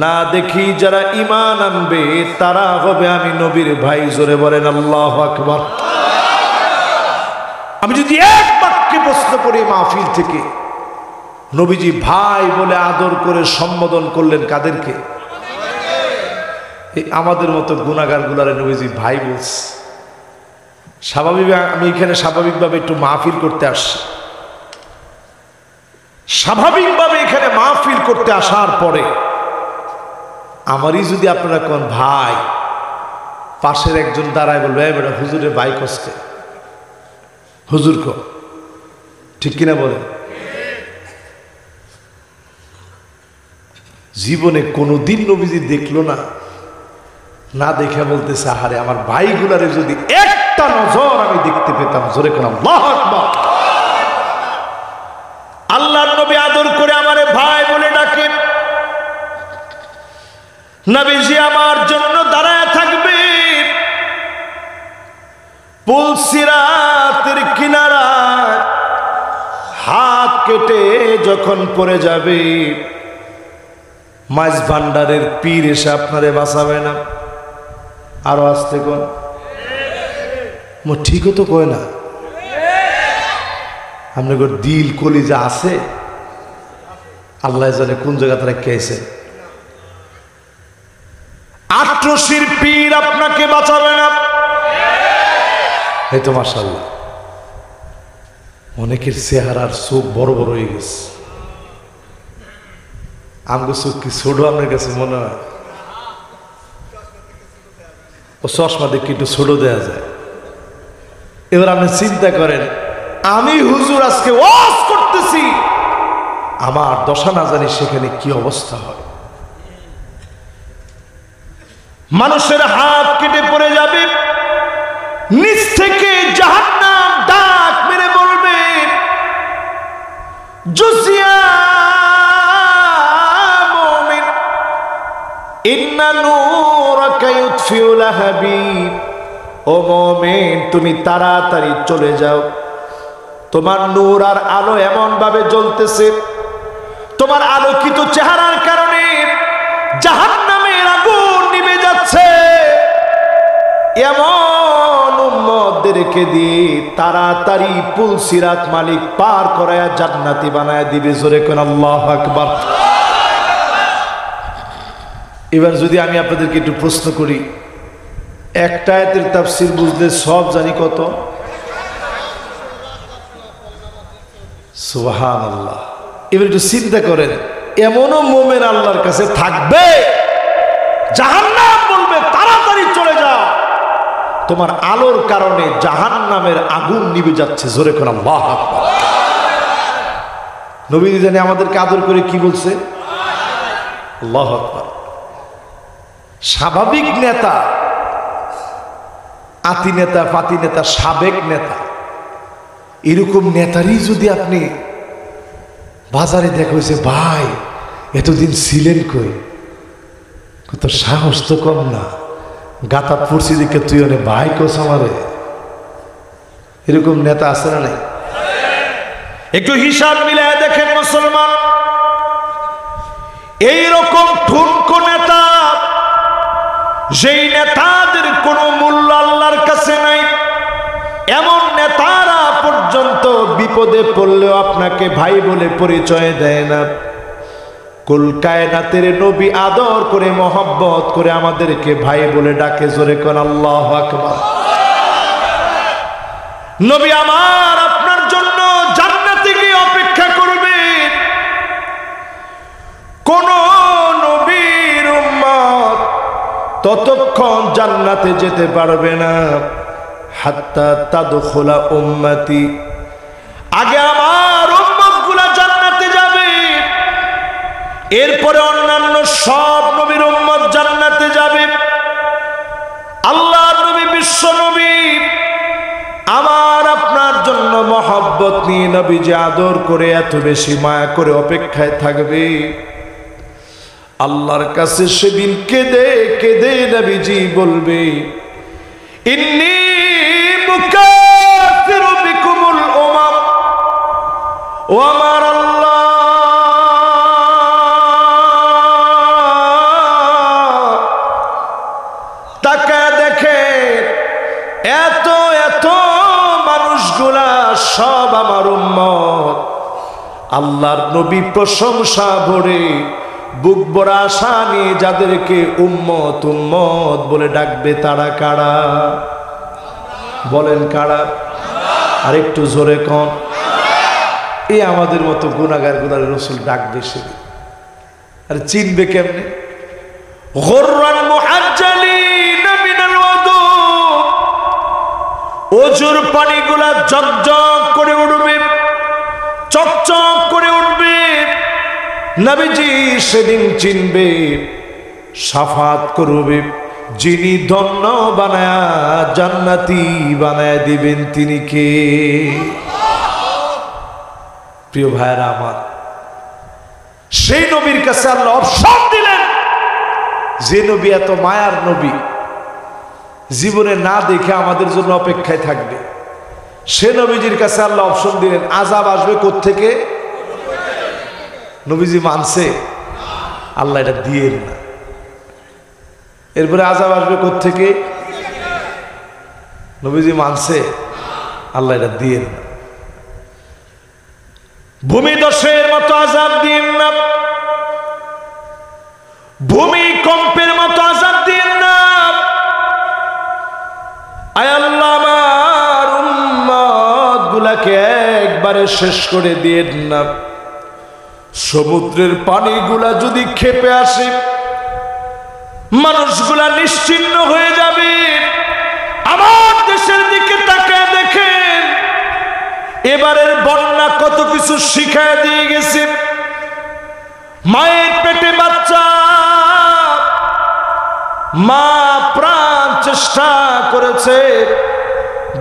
না দেখি যারা ঈমান আনবে তারা হবে আমি নবীর ভাই। জোরে বলেন আল্লাহু আকবার। আমি যদি এক বাক্যে প্রশ্ন করি মাহফিল থেকে, নবীজি ভাই বলে আদর করে সম্বোধন করলেন কাদেরকে? আমাদের মতো গুনাহগার গুলারে নবীজি ভাই বলছে। স্বাভাবিক, আমি এখানে স্বাভাবিকভাবে একটু মাহফিল করতে আসছি, স্বাভাবিকভাবে এখানে মাহফিল করতে আসার পরে আমারই যদি আপনারা কোন ভাই, পাশের একজন দাঁড়ায় বলবে বেটা হুজুরের ভাই কষ্টে, হুজুর কো, ঠিক কিনা বলেন? জীবনে কোনোদিন নবীজি দেখলো না, না দেখে বলতেছে আহারে আমার ভাইগুলারে যদি একটা নজর আমি দেখতে পেতাম। জোরে কোন আল্লাহু আকবার। আল্লাহর নবী আদর করে আমারে ভাই বলে ডাকেন। নবীজি আমার জন্য দাঁড়ায় থাকবে, পুলসিরাতের কিনারায় হাত কেটে যখন পড়ে যাবে, মাছ ভান্ডারের পীর এসে আপনারে বাঁচাবে না। আরো আসতে কোন ঠিকও তো কয় না, আপনার দিল কলিজা আছে, আল্লাহ জানে কোন জায়গা তারা খেয়েছে। আট্রসির পীর আপনাকে বাঁচাবে না। এই তো মাশাআল্লাহ, অনেকের চেহারার চোখ বড় বড় হয়ে গেছে। আমগো চোখ কি ছোট আপনার কাছে মনে হয়? ও চশমা দেখে একটু ছোট দেয়া যায়। এবার আপনি চিন্তা করেন, আমি হুজুর আজকে ওয়াজ করতেছি, আমার দশা না জানি সেখানে কি অবস্থা হয়। মানুষের হাত কেটে পড়ে যাবে, নিচ থেকে জাহান্নাম ডাক মেরে বলবে জুসিয়া মুমিন ইন্না নূরাকা ইউতফিউ লাহাবিব, ও মুমিন তুমি তাড়াতাড়ি চলে যাও, তোমার নূর আর আলো এমন ভাবে জ্বলতেছে, তোমার আলোকিত চেহারার কারণে জাহান্নামের আগুন নিভে যাচ্ছে। এমন উম্মত উম্মতদেরকে দিয়ে তাড়াতাড়ি পুল সিরাত মালিক পার করায়া জান্নাতি বানায় দিবে। জোরে কোন আল্লাহু আকবার। এবার যদি আমি আপনাদেরকে একটু প্রশ্ন করি, একটা আয়াতের তাফসীর বুঝলে সব জানি কত? সুবহানাল্লাহ। এবার একটু চিন্তা করেন, এমনও মুমিন আল্লাহর কাছে থাকবে জাহান্নাম বলবে তাড়াতাড়ি চলে যাও, তোমার আলোর কারণে জাহান্নামের আগুন নিভে যাচ্ছে। জোরে কোন আল্লাহু আকবার। নবীজি জানে আমাদেরকে আদর করে কি বলছে? আল্লাহু আকবার। স্বাভাবিক নেতা, আতি নেতা, পাতি নেতা, সাবেক নেতা, এরকম নেতারই যদি আপনি বাজারে দেখা হয়েছে, ভাই এতদিন ছিলেন কই, কত সাহস তো কম না, গাতা পড়ছি দিকে তুই অনেক ভাই কোস আমারে, এরকম নেতা আছে না নাই? একটু হিসাব মিলায় দেখেন মুসলমান, এইরকম ঠুনকো নেতা, যেই নেতাদের কোনো মূল্য আল্লাহর কাছে নাই, এমন নেতারা পর্যন্ত বিপদে পড়লেও আপনাকে ভাই বলে পরিচয় দেয় না। কুল কায়নাতের নবী আদর করে মহব্বত করে আমাদেরকে ভাই বলে ডাকে। জোরে কোন আল্লাহু আকবার। নবী আমার আপনার জন্য জান্নাতে গিয়ে অপেক্ষা করবে। কোন নবীর উম্মত ততক্ষণ জান্নাতে যেতে পারবে না হাত্তা তাদখুলা উম্মতি, আগে আমার উম্মতগুলা জান্নাতে যাবে, এরপরে অন্যান্য সব নবীর উম্মত জান্নাতে যাবে। আল্লাহর নবী, বিশ্ব নবী আমার আপনার জন্য মহব্বত নিয়ে নবীজি আদর করে এত বেশি মায়া করে অপেক্ষায় থাকবে। আল্লাহর কাছে সেদিন কেঁদে কেঁদে নবীজি বলবে, ইন্নী মুকাফিরু বিকুমুল উমাম, ও আমার আল্লাহ, তাকায় দেখে এত এত মানুষগুলা সব আমার উম্মত। আল্লাহর নবী প্রশংসা ভরে বুক ভরা আশা নিয়ে যাদেরকে উম্মত উম্মত বলে ডাকবে, তারা কারা? বলেন কারা? আর একটু জোরে কোন। এই আমাদের মতো গুনাহগার গুনারে রাসূল ডাকবে সেদিন। আর চিনবে কেমনে? গুররান মুহাজ্জালিন মিনাল ওযু, ওযুর পানিগুলা ঝকঝক করে উঠবে, চকচক করে উঠবে। নবীজি সেদিন চিনবে, শাফাত করবে। যিনি ধন্য বানায়া জান্নাতি বানায়া দিবেন তিনি কে? প্রিয় ভাইরা আমার, সেই নবীর কাছে আল্লাহ অপশন দিলেন, যে নবী এত মায়ার নবী, জীবনে না দেখে আমাদের জন্য অপেক্ষায় থাকবে, সে নবীজির কাছে আল্লাহ অপশন দিলেন, আযাব আসবে কোত্থেকে? নবীজি মানছে? আল্লাহ এটা দিয়েন না। এরপরে আযাব আসবে কোত্থেকে? নবীজি মানছে? আল্লাহ এটা দিয়েন না। ভূমিধসের মতো আযাব দিয়েন না, ভূমিকম্পের মতো আযাব দিয়েন না। আয় আল্লাহ, আমার উম্মত গুলাকে একবারে শেষ করে দিয়েন না। সমুদ্রের পানিগুলা যদি ক্ষেপে আসে, মানুষগুলা নিশ্চিহ্ন হয়ে যাবে। আমার দেশের দিকে তাকায় দেখেন, এবারের বন্যা কত কিছু শিখায় দিয়ে গেছে। মায়ের পেটে বাচ্চা, মা প্রাণ চেষ্টা করেছে,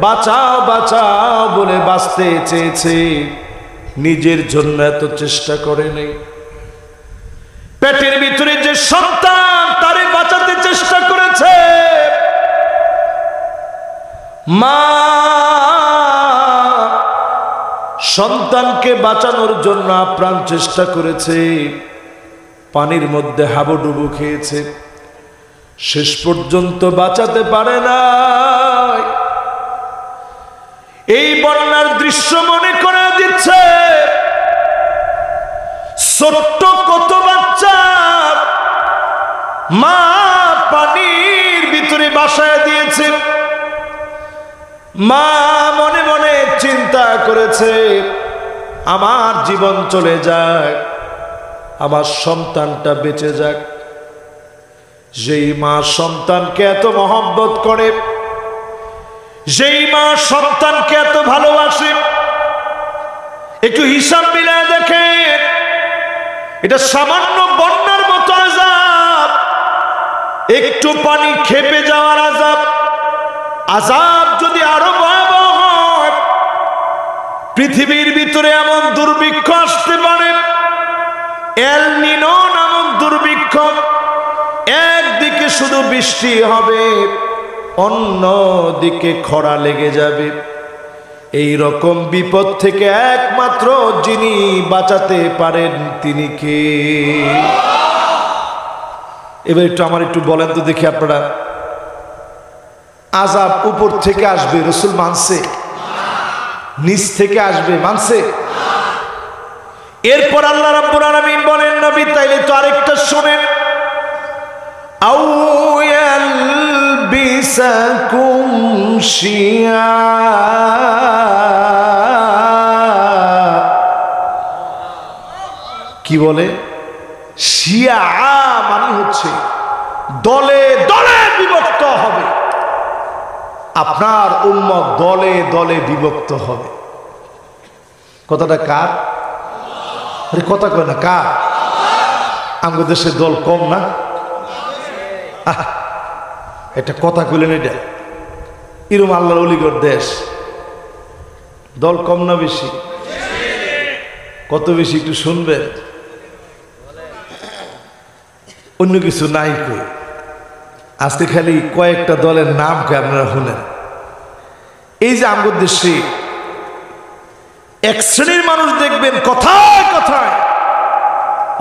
বাঁচাও বাঁচাও বলে বাঁচতে চেয়েছে, নিজের জন্য এত চেষ্টা করে নেই। পেটের ভিতরে যে সন্তান, তারে বাঁচাতে চেষ্টা করেছে। মা সন্তানকে বাঁচানোর জন্য আপ্রাণ চেষ্টা করেছে, পানির মধ্যে হাবুডুবু খেয়েছে, শেষ পর্যন্ত বাঁচাতে পারে না। এই বন্যার দৃশ্য মনে করে দিচ্ছে ছোট্ট কত বাচ্চা মা পানির ভিতরে বাসায় দিয়েছে। মা মনে মনে চিন্তা করেছে, আমার জীবন চলে যাক, আমার সন্তানটা বেঁচে যাক। যেই মা সন্তানকে এত মহব্বত করে, যেই মা সন্তানকে এত ভালোবাসে, একটু হিসাব মিলায় দেখেন, এটা সামান্য বন্যার মতো আযাব, একটু পানি খেপে যাওয়ার আযাব। আযাব যদি আরো ভয়াবহ হয়, পৃথিবীর ভিতরে এমন দুর্ভিক্ষ আসতে পারে, এল নিনো নামক দুর্ভিক্ষ। একদিকে শুধু বৃষ্টি হবে, অন্যদিকে খরা লেগে যাবে। এই রকম বিপদ থেকে একমাত্র যিনি বাঁচাতে পারেন তিনি কে? এবার আমার একটু বলেন তো দেখি, আপনারা আযাব উপর থেকে আসবে রাসূল মানছে? নিচ থেকে আসবে মানছে? এরপর আল্লাহ রাব্বুল আলামিন বলেন, নবী তাইলে তো আরেকটা শুনেন, আউ ইয়ালবিসাকুম শিয়া, কি বলে? শিয়া মানে হচ্ছে দলে দলে বিভক্ত হবে। আপনার উম্মত দলে দলে বিভক্ত হবে। কথাটা কার? আরে কথা কয় না, কার? আমাদের দেশে দল কম না? এটা কথা কইলেন, এটা এরম আল্লাহর অলিগড় দেশ, দল কম না বেশি? কত বেশি একটু শুনবেন? অন্য কিছু নাই কই, আজকে খালি কয়েকটা দলের নাম কে আপনারা শুনেন। এই যে আমাদের দেশে এক শ্রেণীর মানুষ দেখবেন কথায় কথায়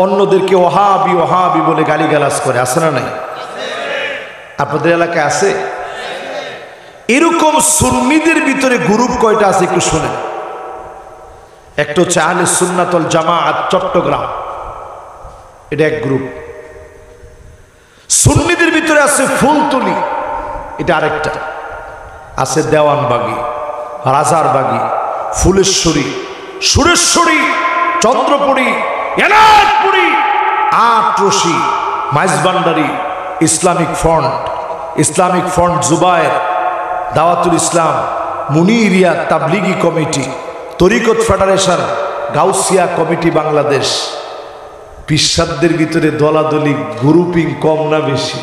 অন্যদেরকে ওহাবি ওহাবি বলে গালিগালাজ করে, আছে না নাই? আপনাদের এলাকায় আছে? এরকম সুন্নিদের ভিতরে গ্রুপ কয়টা আছে একটু শুনেন। একটা হচ্ছে আহলে সুন্নাত ওয়াল জামাআত চট্টগ্রাম, এটা এক গ্রুপ। সুন্নিদের ভিতরে আছে ফুলতলি, এটা আরেকটা। আছে দেওয়ানবাগী, রাজারবাগী, ফুলেশ্বরী, সুরেশ্বরী, চন্দ্রপুরী, এনায়তপুরী, আটরশি, মাইজবান্ডারি, ইসলামিক ফ্রন্ট জুবায়ের, দাওয়াতুল ইসলাম, মুনিরিয়া তাবলিগি কমিটি, তরিকত ফেডারেশন, গাউসিয়া কমিটি বাংলাদেশ। পিসাবদের ভিতরে দলাদলি গ্রুপিং কম না বেশি?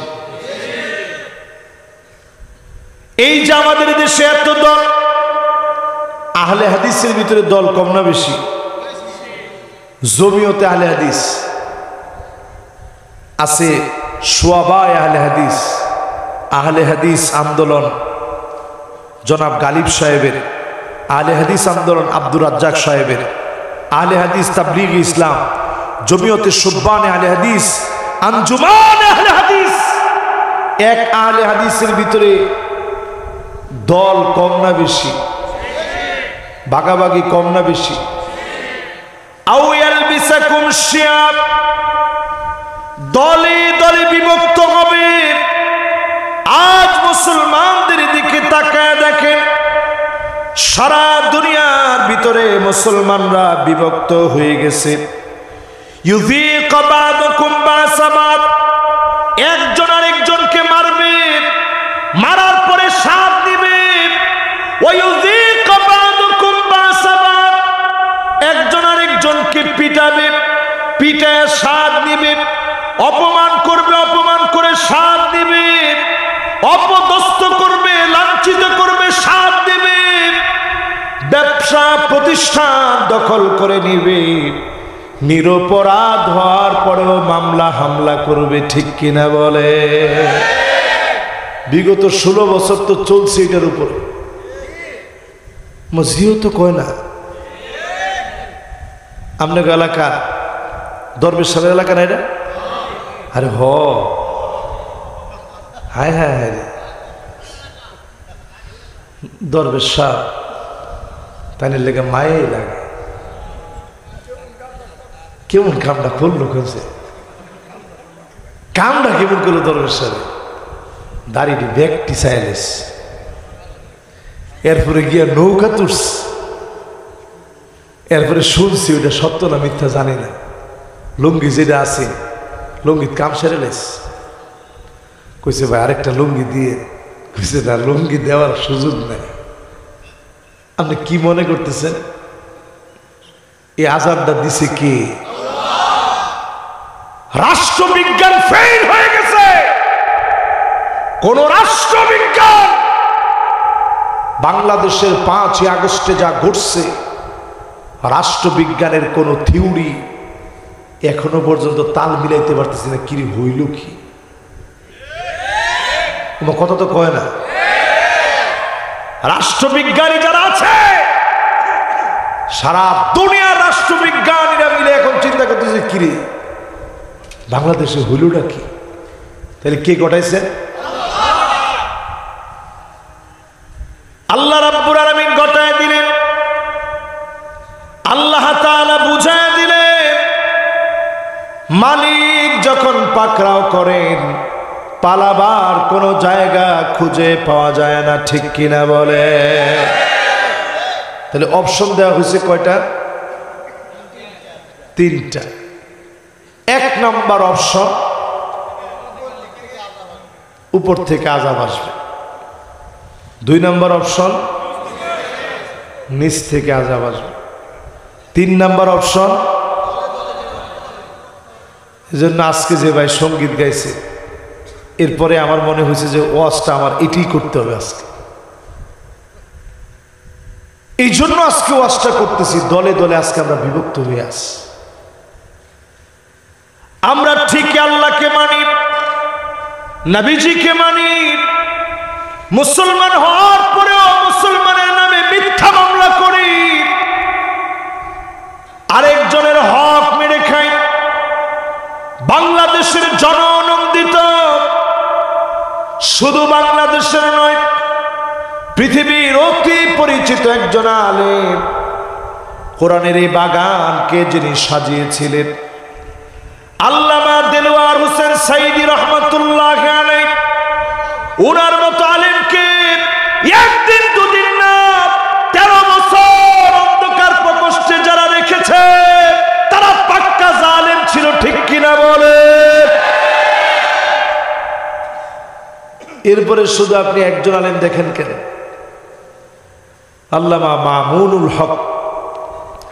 এই যে আমাদের দেশে এত দল, আহলে হাদিসের ভিতরে দল কম না বেশি? জমিয়তে আহলে হাদিস আছে, শুআবায়ে আহলে হাদিস আন্দোলন জনাব গালিব সাহেবের, আহলে হাদিস আন্দোলন আব্দুর রাজ্জাক সাহেবের, আহলে হাদিস তাবলিগ ইসলাম, জমিয়তে শুব্বানে আহলে হাদিস, আঞ্জুমানে আহলে হাদিস। এক আহলে হাদিসের ভিতরে দল কম না বেশি? ভাগাভাগি কম না বেশি? আউ ইয়ালবিসাকুম শিয়াব, দলে দলে বিভক্ত হবে। আজ মুসলমানদের দিকে তাকায় দেখেন, সারা দুনিয়ার ভিতরে মুসলমানরা বিভক্ত হয়ে গেছে। ইউযীক বা'দুকুম বা'সা বা'দ, একজন আরেকজনকে মারবে, মারার পরে সাথ দিবে। ওয়া ইউযীক বা'দুকুম বা'সা বা'দ, একজন আরেকজনকে পিটাবে, পিটায় সাথ দিবে, অপমান করবে, অপমান করে সাথ দিবে, অপদস্থ করবে, লাঞ্ছিত করবে, সাথ দিবে, ব্যবসা প্রতিষ্ঠান দখল করে নিবে, নিরপরাধ হওয়ার পরেও মামলা হামলা করবে। ঠিক কিনা বলে? বিগত 16 বছর তো চলছে এটার উপরে। মসজিদও তো কয় না। আপনার এলাকা দরবেশ সাহেবের এলাকা না এটা? আরে হায় হায় হায়, দরবেশ সাহেব তাই লেগে মায়ে লাগে। কেমন কামটা করলো কেছে, কামটা কেমন করলো দরবেশ সাহেব, দাড়িটি ব্যাগটি চাইলেস, এরপরে গিয়া নৌকা তুলছে। এরপরে শুনছি ওইটা সত্য না মিথ্যা জানি না, লুঙ্গি যেটা আছে লুঙ্গিত কাম সেরে লেস। কইছে ভাই আরেকটা লুঙ্গি দিয়ে, কইছে না লুঙ্গি দেওয়ার সুযোগ নাই। আপনি কি মনে করতেছেন এই আজানটা দিছে কি? রাষ্ট্রবিজ্ঞান ফেল হয়ে গেছে। কোন রাষ্ট্রবিজ্ঞান বাংলাদেশের 5ই আগস্টে যা ঘটছে, রাষ্ট্রবিজ্ঞানের কোন থিওরি এখনো পর্যন্ত তাল মিলাইতে পারতেছে না। কি হইল কি? তোমার কথা তো কয় না। রাষ্ট্রবিজ্ঞানী যারা আছে, সারা দুনিয়ার রাষ্ট্রবিজ্ঞানীরা মিলে এখন চিন্তা করতেছে কিরে বাংলাদেশে হইলটা কি? তাহলে কে ঘটাইছে? আল্লাহ রাব্বুল আলামিন ঘটায় দিলেন, আল্লাহ তাআলা বুঝায় দিলেন। মালিক যখন পাকড়াও করেন, পালাবার কোন জায়গা খুঁজে পাওয়া যায় না, ঠিক কিনা বলে? তাহলে অপশন দেওয়া হয়েছে কয়টা? 3টা। 1 নম্বর অপশন, উপর থেকে আযাব আসবে। 2 নম্বর অপশন, নিচ থেকে আযাব আসবে। 3 নম্বর অপশন, এজন্য আজকে যে ভাই সঙ্গীত গাইছে, এরপরে আমার মনে হয়েছে যে ওয়াজটা আমার এটাই করতে হবে আজকে। এই জন্য আজকে ওয়াজটা করতেছি। দলে দলে আজকে আমরা বিভক্ত হয়ে আছি। আমরা ঠিকই আল্লাহকে মানি, নবীজিকে মানি, মুসলমান হওয়ার পরেও মুসলমানের নামে মিথ্যা মামলা করি, আরেকজনের হক মেরে খাই। বাংলাদেশের জননন্দিত, শুধু বাংলাদেশের নয় পৃথিবীর অতি পরিচিত একজন আলেম, কোরআনের এই বাগানকে যিনি সাজিয়েছিলেন, আল্লামা দেলোয়ার হোসেন সাইদি রহমাতুল্লাহ আলাইহি, ওনার মতো আলেমকে একদিন দুদিন না 13 বছর অন্ধকার প্রকোষ্ঠে যারা রেখেছে তারা পাক্কা জালেম ছিল, ঠিক কিনা বলে? এরপরে শুধু আপনি একজন আলেম দেখেন কেন? আল্লামা মামুনুল হক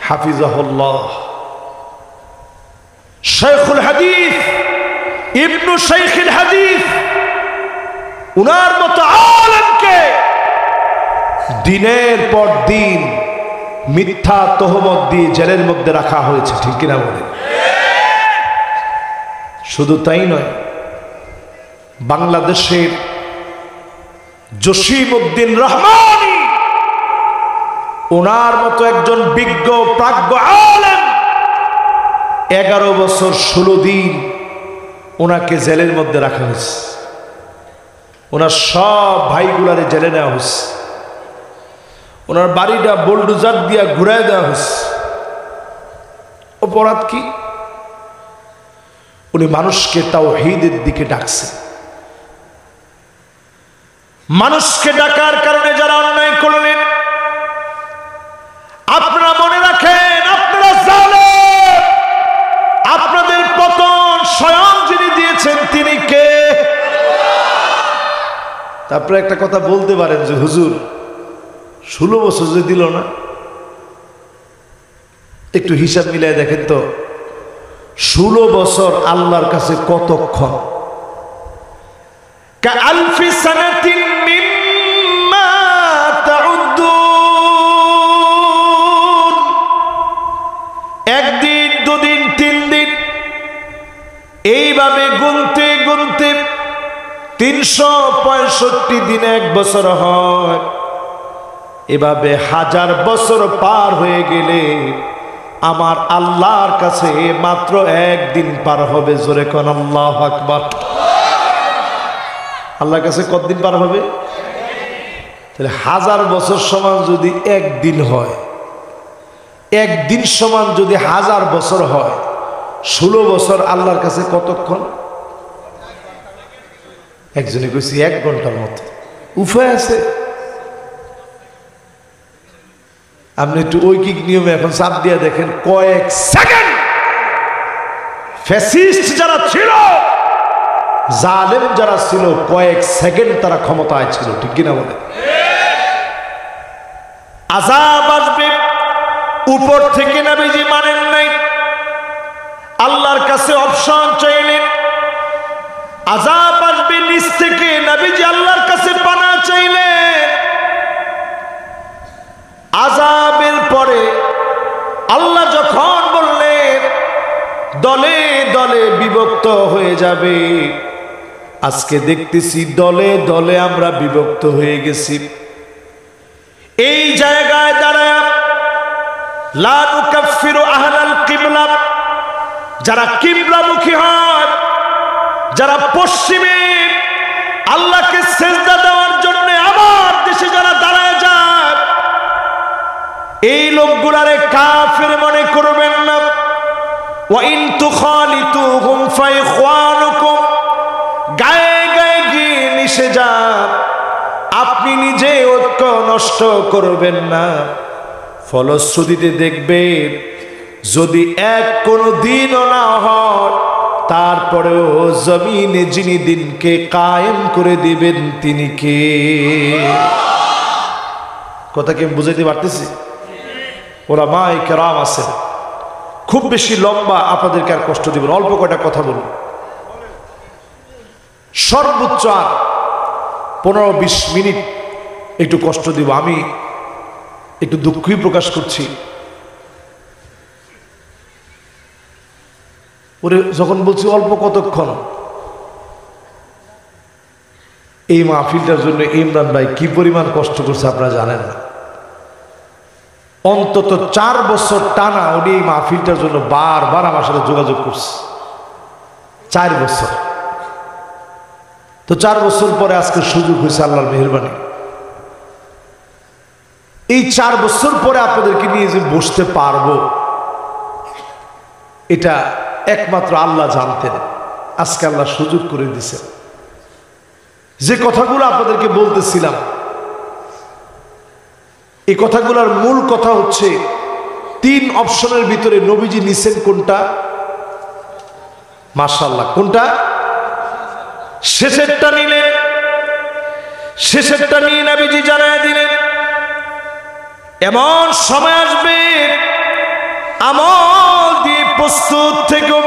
হাফিজাহুল্লাহ, শাইখুল হাদিস, ইবনু শাইখুল হাদিস, উনার মতো আলেমকে দিনের পর দিন মিথ্যা তহমত দিয়ে জেলের মধ্যে রাখা হয়েছে, ঠিক কিনা বলে? শুধু তাই নয়, বাংলাদেশের জসিমউদ্দিন রহমানী, ওনার মতো একজন বিজ্ঞ প্রাজ্ঞ আলেম 11 বছর 16 দিন ওনাকে জেলের মধ্যে রাখা হয়েছে। ওনার সব ভাইগুলারে জেলে নেওয়া হয়েছে। ওনার বাড়িটা বুলডোজার দিয়া ঘুরায় দেওয়া হয়েছে। অপরাধ কি? উনি মানুষকে তাওহীদের দিকে ডাকছেন। মানুষকে ডাকার কারণে যারা অন্যায় করলেন, আপনারা মনে রাখেন আপনারা জালেম। আপনাদের পতন স্বয়ং যিনি দিয়েছেন তিনি কে? তারপরে একটা কথা বলতে পারেন যে হুজুর 16 বছর যে দিল না, একটু হিসাব মিলাই দেখেন তো 16 বছর আল্লাহর কাছে কতক্ষণ? কাআলফি সানাতিন মিম্মা তাউদ্দুন, একদিন দুদিন 3 দিন এইভাবে গুনতে গুনতে 365 দিনে 1 বছর হয়। এভাবে 1000 বছর পার হয়ে গেলে আমার আল্লাহর কাছে মাত্র 1 দিন পার হবে। জোরে কোন আল্লাহু আকবার। আল্লাহর কাছে কতদিন পার হবে? তাহলে 1000 বছর সমান যদি 1 দিন হয়, একদিন সমান যদি 1000 বছর হয়, 16 বছর আল্লাহর কাছে কতক্ষণ? একজনে কইছি 1 ঘন্টার মতো। উপায় আছে? আপনি একটু ঐকিক নিয়মে এখন চাপ দিয়ে দেখেন, কয়েক সেকেন্ড ফ্যাসিস্ট যারা ছিল, জালেম যারা ছিল, কয়েক সেকেন্ড তারা ক্ষমতায় ছিল, ঠিক কিনা বলে? আযাব আসবে উপর থেকে, নবীজি মানেন নাই, আল্লাহর কাছে অপশন চাইলেন। আযাব আসবে নিচ থেকে, নবীজি আল্লাহর কাছে পানা চাইলেন। আযাবের পরে আল্লাহ যখন বললেন দলে দলে বিভক্ত হয়ে যাবে, আজকে দেখতেছি দলে দলে আমরা বিভক্ত হয়ে গেছি। এই জায়গায় দাঁড়ায় লা নুকাফিরু আহলাল কিবলা, যারা কিবলামুখী হয়, যারা পশ্চিমে আল্লাহকে সিজদা দেওয়ার জন্য আমার দেশে যারা দাঁড়ায় যায়, এই লোকগুলারে কাফির মনে করবেন না। ওয়া ইন তুখালিতুহুম ফাইখওয়ানুকুম, গায়ে গায়ে গিয়ে মিশে যান, আপনি নিজে ঐক্য নষ্ট করবেন না। ফলশ্রুতিতে দেখবেন যদি এক কোনো দিনও না হয়, তারপরেও জমিনে যিনি দিনকে কায়েম করে দিবেন তিনি কে? কথা কি বুঝাইতে পারতেছি? উলামায়ে কেরাম আছে, খুব বেশি লম্বা আপনাদেরকে আর কষ্ট দিব না, অল্প কয়টা কথা বলুন। সর্বোচ্চ আর 15-20 মিনিট একটু কষ্ট দিব। আমি একটু দুঃখই প্রকাশ করছি, ওরে যখন বলছি অল্প কতক্ষণ, এই মাহফিলটার জন্য ইমরান ভাই কি পরিমাণ কষ্ট করছে আপনারা জানেন না। অন্তত 4 বছর টানা উনি এই মাহফিলটার জন্য বারবার আমার সাথে যোগাযোগ করছে। 4 বছর। তো 4 বছর পরে আজকে সুযোগ হয়েছে আল্লাহর মেহেরবানি। এই 4 বছর পরে আপনাদেরকে নিয়ে যে বসতে পারবো, এটা একমাত্র আল্লাহ জানতেন। আজকে আল্লাহ সুযোগ করে দিয়েছেন। যে কথাগুলো আপনাদেরকে বলতেছিলাম, এই কথাগুলোর মূল কথা হচ্ছে 3 অপশনের ভিতরে নবীজি নিছেন কোনটা? মাশাআল্লাহ, কোনটা? শেষেরটা নিলেন। শেষেরটা নিয়ে নবীজি জানায় দিলেন এমন সময় আসবে আমল দিয়ে প্রস্তুত থেকো।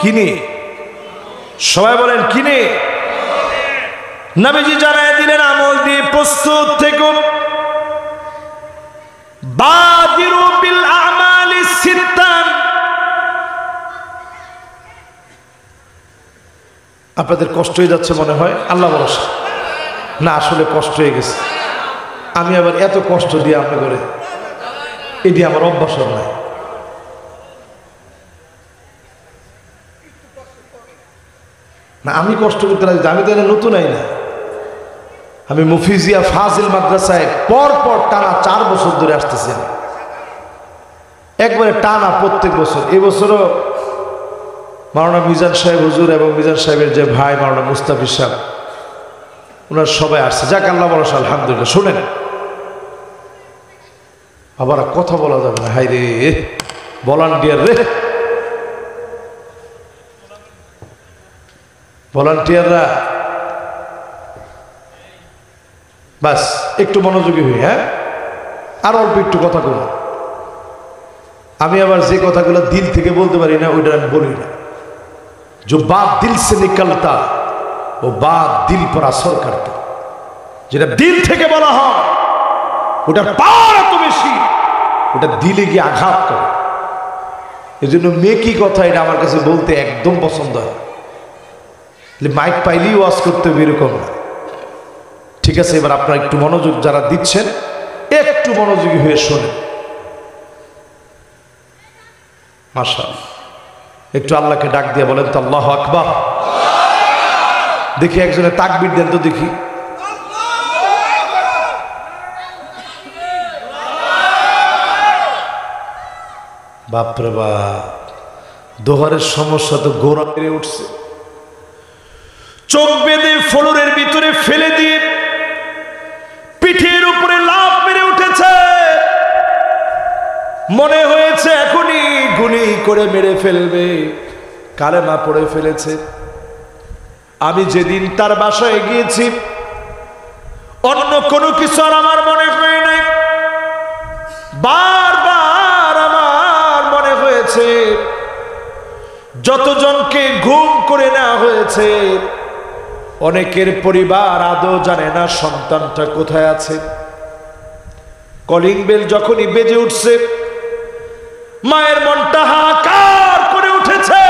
কিনে সবাই বলেন কিনে? নবীজি জানায় দিলেন আমল দিয়ে প্রস্তুত থেকো। বাদিরু বিল আমালি সিত্তান। আপনাদের কষ্ট হয়ে যাচ্ছে মনে হয়, আল্লাহ ভরসা না, আসলে কষ্ট হয়ে গেছে। আমি আবার এত কষ্ট দিয়ে আপনি করে, এটি আমার অভ্যাস নাই। না, আমি কষ্ট করতে রাজি, আমি তো নতুন আই না। আমি মুফিজিয়া ফাজিল মাদ্রাসায় পর টানা 4 বছর ধরে আসতেছি, একবারে টানা প্রত্যেক বছর। এবছরও মাওলানা মিজান সাহেব হুজুর এবং মিজান সাহেবের যে ভাই মাওলানা মুস্তাফিজ সাহেব, ওনার সবাই আসছে। যাক আল্লাহ ভরসা, আলহামদুলিল্লাহ। শোনেন, আবার কথা বলা যাবে না। হাই রে ভলান্টিয়ার রে, ভলান্টিয়াররা বাস একটু মনোযোগী হই। হ্যাঁ, আর অল্প একটু কথা বলুন। আমি আবার যে কথাগুলো দিল থেকে বলতে পারি না, ওইটা আমি বলি না। जो बात दिल से निकलता वो बात दिल पर असर करता। যেটা দিল থেকে বলা হয় ওটার পাওয়ার এত বেশি, ওটা দিলে গিয়ে আঘাত করে। এই জন্য মেকি কথা এটা আমার কাছে বলতে একদম পছন্দ হয়। মাইক পাইলেই ওয়াজ করতে হবে এরকম না। ঠিক আছে, এবার আপনারা একটু মনোযোগ যারা দিচ্ছেন, একটু মনোযোগী হয়ে শোনেন। মাশাআল্লাহ, একটু আল্লাহকে ডাক দিয়ে বলেন তো আল্লাহু আকবার। দেখি একজনে তাকবীর দেন তো দেখি। বাপরে বাপ, দোহারের সমস্যা তো গোড়া বেড়ে উঠছে। চোখ বেঁধে ফ্লোরের ভিতরে ফেলে দিয়ে পিঠের উপরে লাফ মেরে উঠেছে। মনে হয়েছে এখনই গুলি করে মেরে ফেলবে, কালেমা পড়ে ফেলেছে। আমি যেদিন তার বাসায় গিয়েছি অন্য কোনো কিছু আর আমার মনে হয় নাই, বারবার আমার মনে হয়েছে যতজনকে গুম করে নেওয়া হয়েছে অনেকের পরিবার আদৌ জানে না সন্তানটা কোথায় আছে। কলিং বেল যখনই বেজে উঠছে মায়ের মনটা হাহাকার করে উঠেছে।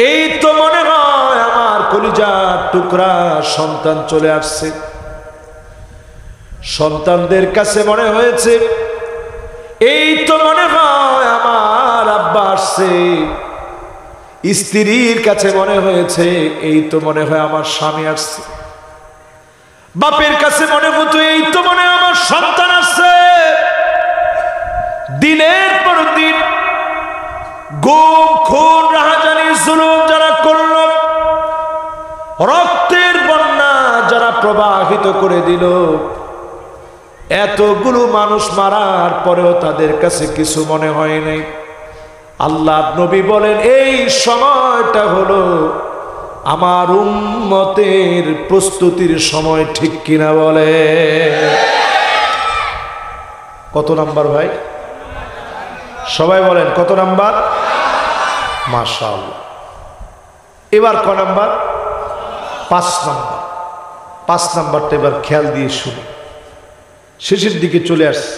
এই তো মনে হয় আমার কলিজার টুকরা সন্তান চলে আসছে। সন্তানদের কাছে মনে হয়েছে এই তো মনে হয় আমার আব্বা আসছে। স্ত্রীর কাছে মনে হয়েছে এই তো মনে হয় আমার স্বামী আসছে। বাপের কাছে মনে হতো এই তো মনে হয় আমার সন্তান আসছে। দিনের পর দিন গুম খুন রাহাজানি জুলুম যারা করল, রক্তের বন্যা যারা প্রবাহিত করে দিল, এতগুলো মানুষ মারার পরেও তাদের কাছে কিছু মনে হয় নাই। আল্লাহ নবী বলেন এই সময়টা হলো আমার উম্মতের প্রস্তুতির সময়, ঠিক কিনা বলে? কত নাম্বার ভাই? সবাই বলেন কত নাম্বার? মাশাআল্লাহ। এবার ক নাম্বার? 5 নাম্বার। 5 নাম্বারটা এবার খেয়াল দিয়ে শুনুন। শেষের দিকে চলে আসছে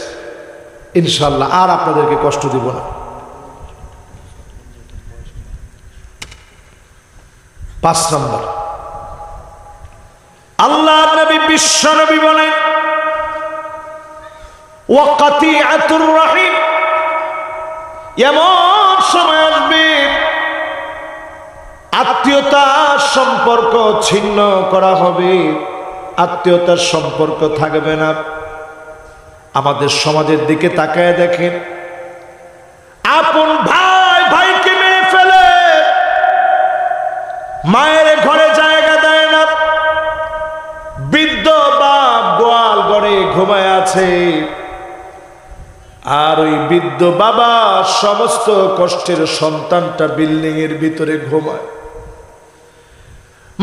ইনশাআল্লাহ, আর আপনাদেরকে কষ্ট দিব না। 5 নাম্বার, আল্লাহর নবী বিশ্ব নবী বলেন ওয়াকাতিআতুর রাহিম, এমন সময় আসবে আত্মীয়তার সম্পর্ক ছিন্ন করা হবে, আত্মীয়তার সম্পর্ক থাকবে না। আমাদের সমাজের দিকে তাকায় দেখেন, আপন ভাই ভাইকে মেরে ফেলে, মায়ের ঘরে জায়গা দেয় না, বৃদ্ধ বাপ গোয়াল ঘরে ঘুমায় আছে, আর ওই বৃদ্ধ বাবা সমস্ত কষ্টের সন্তানটা বিল্ডিং এর ভিতরে ঘুমায়।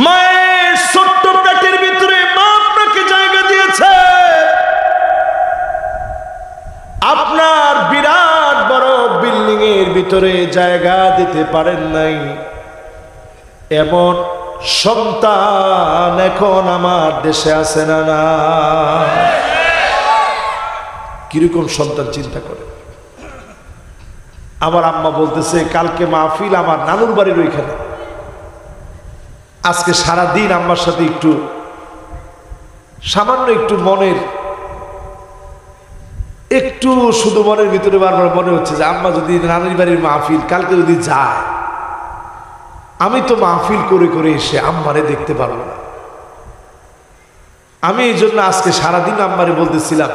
মায়ের ছোট্ট পেটের ভিতরে মা আপনাকে জায়গা দিয়েছে, আপনার বিরাট বড় বিল্ডিং এর ভিতরে জায়গা দিতে পারেন নাই। এমন সন্তান এখন আমার দেশে আছে না? না, কিরকম সন্তান চিন্তা করে। আমার আম্মা বলতেছে কালকে মাহফিল আমার নানুর বাড়ির ওইখানে, আজকে সারা দিন আম্মার সাথে একটু সামান্য একটু মনের একটু শুধু মনের ভিতরে বারবার মনে হচ্ছে যে আম্মা যদি নানির বাড়ির মাহফিল কালকে যদি যায়, আমি তো মাহফিল করে করে এসে আম্মারে দেখতে পারবো না। আমি এই জন্য আজকে সারাদিন আম্মারে বলতেছিলাম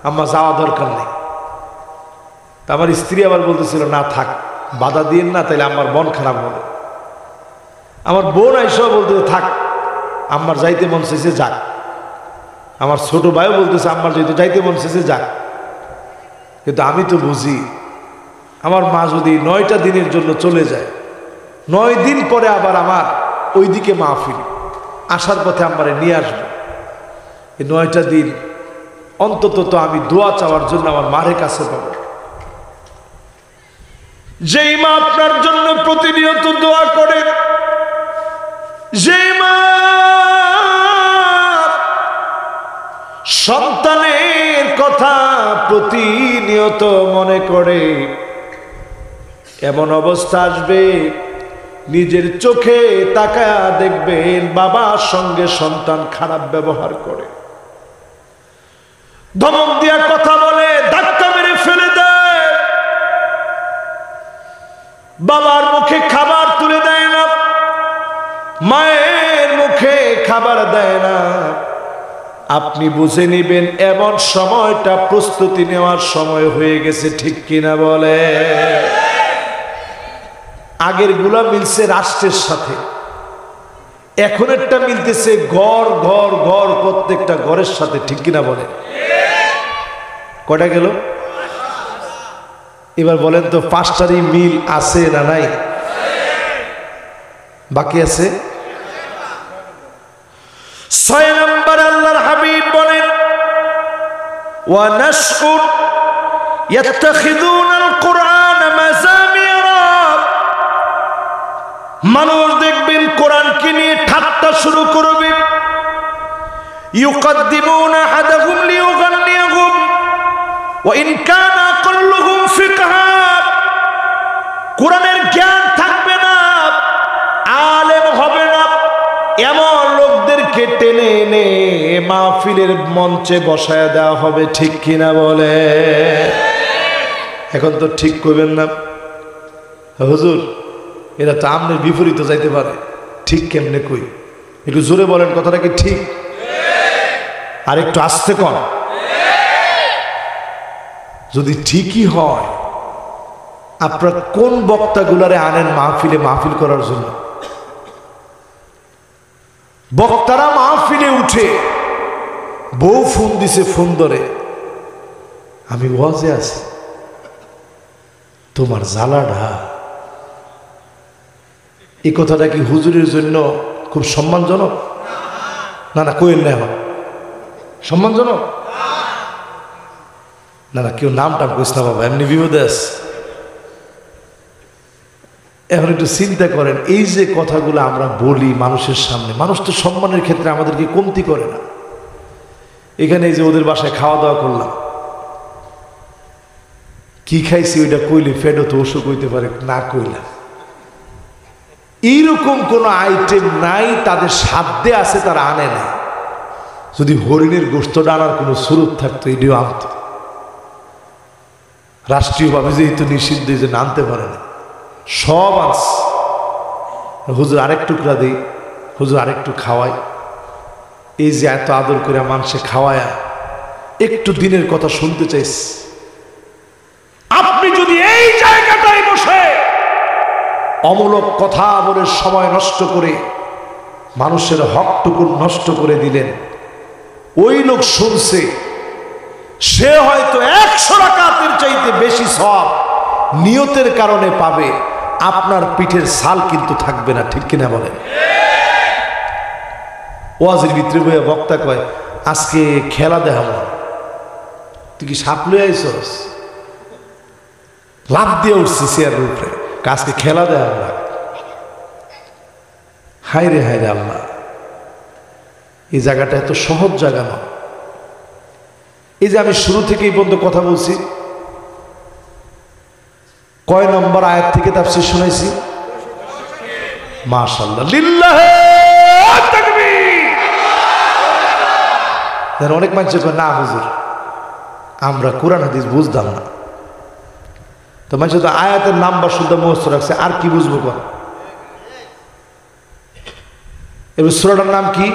আম্মা যাওয়া দরকার নেই। তা আমার স্ত্রী আবার বলতেছিল না থাক, বাধা দিয়েন না, তাইলে আমার মন খারাপ হবে। আমার বোন আইসা বলতে থাক, আম্মার যাইতে মন চেয়েছে যাক। আমার ছোট ভাইও বলতেছে আম্মার যেহেতু যাইতে মন চেয়েছে যাক। কিন্তু আমি তো বুঝি আমার মা যদি 9টা দিনের জন্য চলে যায়, 9 দিন পরে আবার আমার ওইদিকে মাহফিল, আসার পথে আমারে নিয়ে আসবে। এই 9টা দিন অন্তত তো আমি দোয়া চাওয়ার জন্য আমার মায়ের কাছে পাবো। যেই মা আপনার জন্য প্রতিনিয়ত দোয়া করে, যেই মা সন্তানের কথা প্রতিনিয়ত মনে করে, এমন অবস্থা আসবে নিজের চোখে তাকায়া দেখবেন বাবার সঙ্গে সন্তান খারাপ ব্যবহার করে, ধমক দিয়া কথা বলে, ধাক্কা মেরে ফেলে দেয়, বাবার মুখে খাবার তুলে দেয় না, মায়ের মুখে খাবার দেয় না, আপনি বুঝে নেবেন এমন সময়টা প্রস্তুতি নেওয়ার সময় হয়ে গেছে, ঠিক কিনা বলে? আগের গুলা মিলছে রাষ্ট্রের সাথে, এখন একটা মিলতেছে ঘর ঘর ঘর, প্রত্যেকটা ঘরের সাথে, ঠিক কিনা বলে? কয়টা গেল? এবার বলেন তো 5টারই মিল আছে না নাই? বাকি আছে 6 নম্বর। আল্লাহর হাবিব বলেন ওয়া নাশকুর ইয়াত্তাখিযুনাল কুরআন মাযামিরা। মানুষ দেখবেন কোরআনকে নিয়ে ঠাট্টা শুরু করবে। ইউকাদ্দিমুনা আহাদাহুম লিয়ুগান্নিয়াহুম ওয়া ইন কানা কুল্লুহুম ফিকহা। কোরআনের জ্ঞান থাকবে না, আলেম হবে না, এমন লোকদেরকে টেনে এনে মাহফিলের মঞ্চে বসায় দেওয়া হবে, ঠিক কিনা বলে? এখন তো ঠিক করবেন না, হুজুর এরা তো আমনের বিপরীত যাইতে পারে। ঠিক কেমনে কই? একটু জোরে বলেন, কথাটা কি ঠিক? আর একটু আস্তে কর। যদি ঠিকই হয়, আপনার কোন বক্তাগুলারে আনেন মাহফিলে মাহফিল করার জন্য? বক্তারা মাহফিলে উঠে বউ ফোন দিছে, ফোন ধরে, আমি ওয়াজে আছি, তোমার জ্বালাটা। এই কথাটা কি হুজুরের জন্য খুব সম্মানজনক? না না, কোয়েল না, এখন সম্মানজনক না। না, কেউ নামটা কইস না বাবা, এমনি বিপদে আছে। এখন একটু চিন্তা করেন, এই যে কথাগুলো আমরা বলি মানুষের সামনে, মানুষ তো সম্মানের ক্ষেত্রে আমাদেরকে কমতি করে না। এখানে এই যে ওদের বাসায় খাওয়া দাওয়া করলাম, কি খাইছি ওইটা কইলে ফেডো তো অসুখ হইতে পারে, না কইলাম। এইরকম কোন আইটেম নাই তাদের সাধ্যে আছে, তারা আনে না। যদি হরিণের গোশতটা আনার কোনো সুরত থাকতো, এটিও আনত। রাষ্ট্রীয়ভাবে যেহেতু নিষিদ্ধ, যে আনতে পারে না, সব আনস। হুজুর আরেক টুকরা দিই, হুজুর আরেকটু খাওয়াই। এই যে এত আদর করে মানুষে খাওয়ায়া একটু দিনের কথা শুনতে চাইস, আপনি যদি এই জায়গাটায় বসে অমূলক কথা বলে সময় নষ্ট করে মানুষের হকটুকু নষ্ট করে দিলেন, ওই লোক শুনছে, সে হয়তো 100 রাকাতের চাইতে বেশি সওয়াব নিয়তের কারণে পাবে, আপনার পিঠের ছাল কিন্তু থাকবে না, ঠিক কিনা বলেন? ওয়াজের ভিতরে বইয়া বক্তা কয়, আজকে খেলা দেখাবো। তুই কি সাপ লয়ে আইছস? লাভ দিয়ে উঠছি চেয়ারের উপরে, আজকে খেলা দেখাবো। হায় রে হায় রে আল্লাহ, এই জায়গাটা এত সহজ জায়গা না। এই যে আমি শুরু থেকেই পর্যন্ত কথা বলছি, কয় নম্বর আয়াত থেকে তাফসীর শুনাইছি? মাশাআল্লাহ, লিল্লাহে তাকবীর। অনেক মানুষ কয় না হুজুর আমরা কোরআন হাদিস বুঝতাম না। তো মানুষ তো আয়াতের নাম্বার শুদ্ধ মুখস্থ রাখছে, আর কি বুঝবো? কর এবার সূরাটার নাম কি?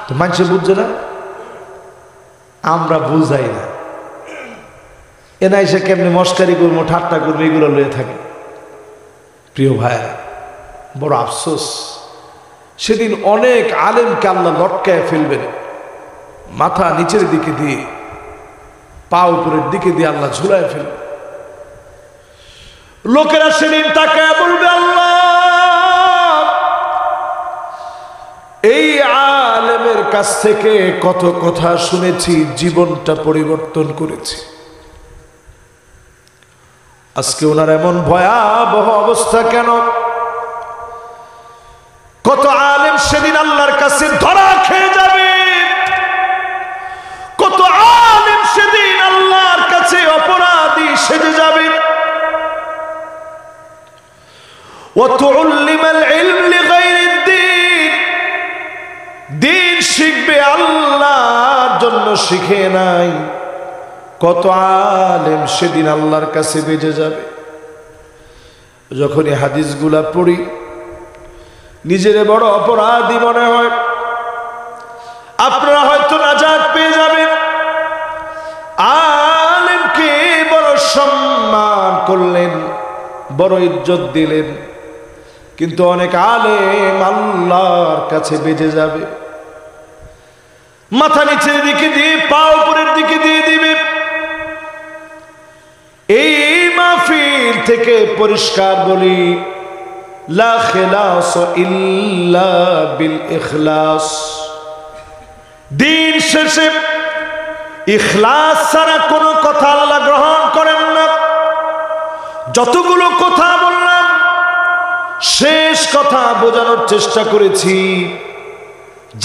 তো মানুষ বুঝছে না, আমরা বুঝাই না। এনা এসে কেমনি মস্কারি করবো, ঠাট্টা করবো, এগুলো লয়ে থাকে। প্রিয় ভাই, বড় আফসোস, সেদিন অনেক আলেমকে আল্লাহ লটকায় ফেলবেন, মাথা নিচের দিকে দিয়ে পা উপরের দিকে দিয়ে আল্লাহ ঝুলায় ফেলবেন। লোকেরা সেদিন তাকায় বলবে, আল্লাহ এই আলেমের কাছ থেকে কত কথা শুনেছি, জীবনটা পরিবর্তন করেছি, আজকে ওনার এমন ভয়াবহ অবস্থা কেন? কত আলেম সেদিন আল্লাহর কাছে ধরা খেয়ে যাবে, কত আলেম সেদিন আল্লাহর কাছে অপরাধী সেজে যাবে। ওয়াতুল্লিমাল ইলম লিগাইরিদ দ্বীন, দ্বীন শিখবে আল্লাহর জন্য শিখে নাই। কত আলেম সেদিন আল্লাহর কাছে বেজে যাবে। যখন এই হাদিসগুলা পড়ি, নিজের বড় অপরাধী মনে হয়। আপনারা বড় ইজ্জত দিলেন, কিন্তু অনেক আলেম আল্লাহর কাছে বেজে যাবে, মাথা নিচের দিকে দিয়ে পা উপরের দিকে দিয়ে দিবে। এই মাহফিল থেকে পরিষ্কার বলি, লা খিলাস ইল্লা বিল ইখলাস। দিন শেষে ইখলাস ছাড়া কোনো কথা আল্লাহ গ্রহণ করেন না। যতগুলো কথা বললাম, শেষ কথা বোঝানোর চেষ্টা করেছি,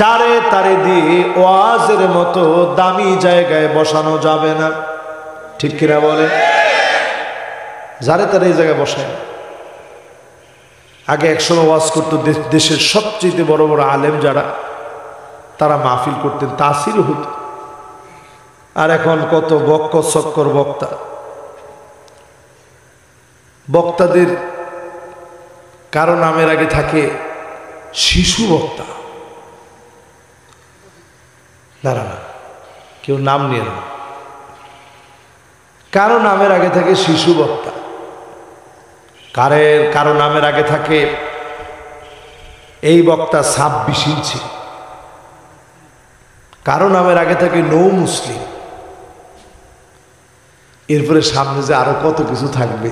যারে তারে দিয়ে ওয়াজের মতো দামি জায়গায় বসানো যাবে না, ঠিক কিনা বলে? যারে তারে এই জায়গায় বসায়। আগে একসময় ওয়াজ করতো দেশের সবচেয়ে বড় বড় আলেম যারা, তারা মাহফিল করতেন, তাসির হতো। আর এখন কত বক্ক চক্কর বক্তা, বক্তাদের কারো নামের আগে থাকে শিশু বক্তা। দাঁড়া না, কেউ নাম নিয়ে না, কারো নামের আগে থাকে শিশু বক্তা, কারো নামের আগে থাকে এই বক্তা 26 ইঞ্চি, কারো নামের আগে থাকে নৌ মুসলিম। এরপরে সামনে যে আরো কত কিছু থাকবে।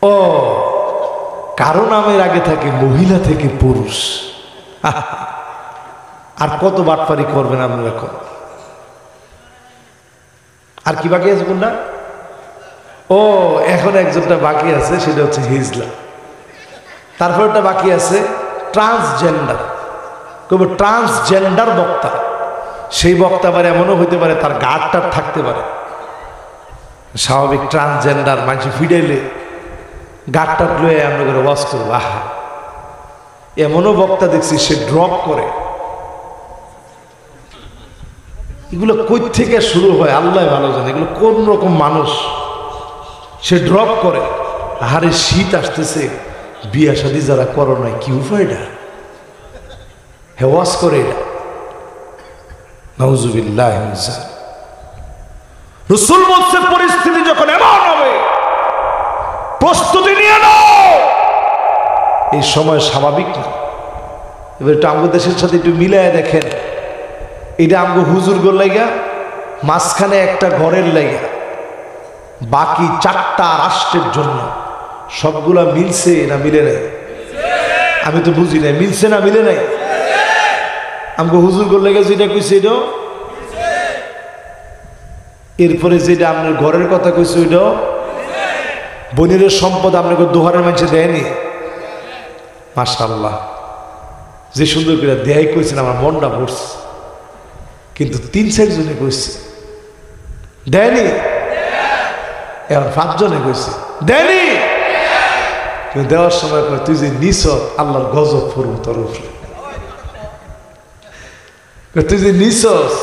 ও, কারো নামের আগে থাকে মহিলা থেকে পুরুষ। আর কত বাটপারি করবেন আপনারা এখন? আর কি বাকি আছে কোনটা? ও, এখন একজনটা বাকি আছে, সেটা হচ্ছে হিজলা। তারপরটা বাকি আছে ট্রান্সজেন্ডার। কবে ট্রান্সজেন্ডার বক্তা, সেই বক্তা আবার এমনও হইতে পারে তার গাঢ়টার থাকতে পারে। স্বাভাবিক ট্রান্সজেন্ডার মানুষ ফিডাইলে গাঢ়টার লয়ে আমরা করে ওয়াজ করবো। আহা, এমনও বক্তা দেখছি সে ড্রপ করে। এগুলো কই থেকে শুরু হয় আল্লাহ ভালো জানে, এগুলো কোন রকম মানুষ। সে ড্রপ করে। আহারে শীত আসতেছে, বিয়া শাদী যারা করো নাই, কি উপায়টা হেওয়াজ করে এটা। নাউজুবিল্লাহ। রাসূল বলছেন পরিস্থিতি যখন এমন হবে, প্রস্তুতি নিয়ে নাও। এই সময় স্বাভাবিক না। এবার একটু আমাদের দেশের সাথে একটু মিলায় দেখেন। এটা আমগো হুজুর গোল লাইগা, মাঝখানে একটা ঘরের লাইগা, বাকি 4টা রাষ্ট্রের জন্য। সবগুলা মিলছে না মিলে নাই? আমি তো বুঝি নাই, মিলছে না মিলে নাই? আমগো হুজুর গোল লাইগা যেটা কইছে এটা, এরপরে যেটা আপনার ঘরের কথা কইছে ওইটা, বনিরের সম্পদ আপনাকে দোহারের মানুষে দেয়নি। মাশাআল্লাহ, যে সুন্দর করে দেয় কইছেন, আমার মনটা পড়ছে। কিন্তু 3-4 জনে কইছে দেয়নি, এখন 5 জনে কইছে দেয়নি। কিন্তু দেওয়ার সময় কয়, তুই যে নিছ আল্লাহর গজব পড়ব তোর উপরে। তুই যে নিছস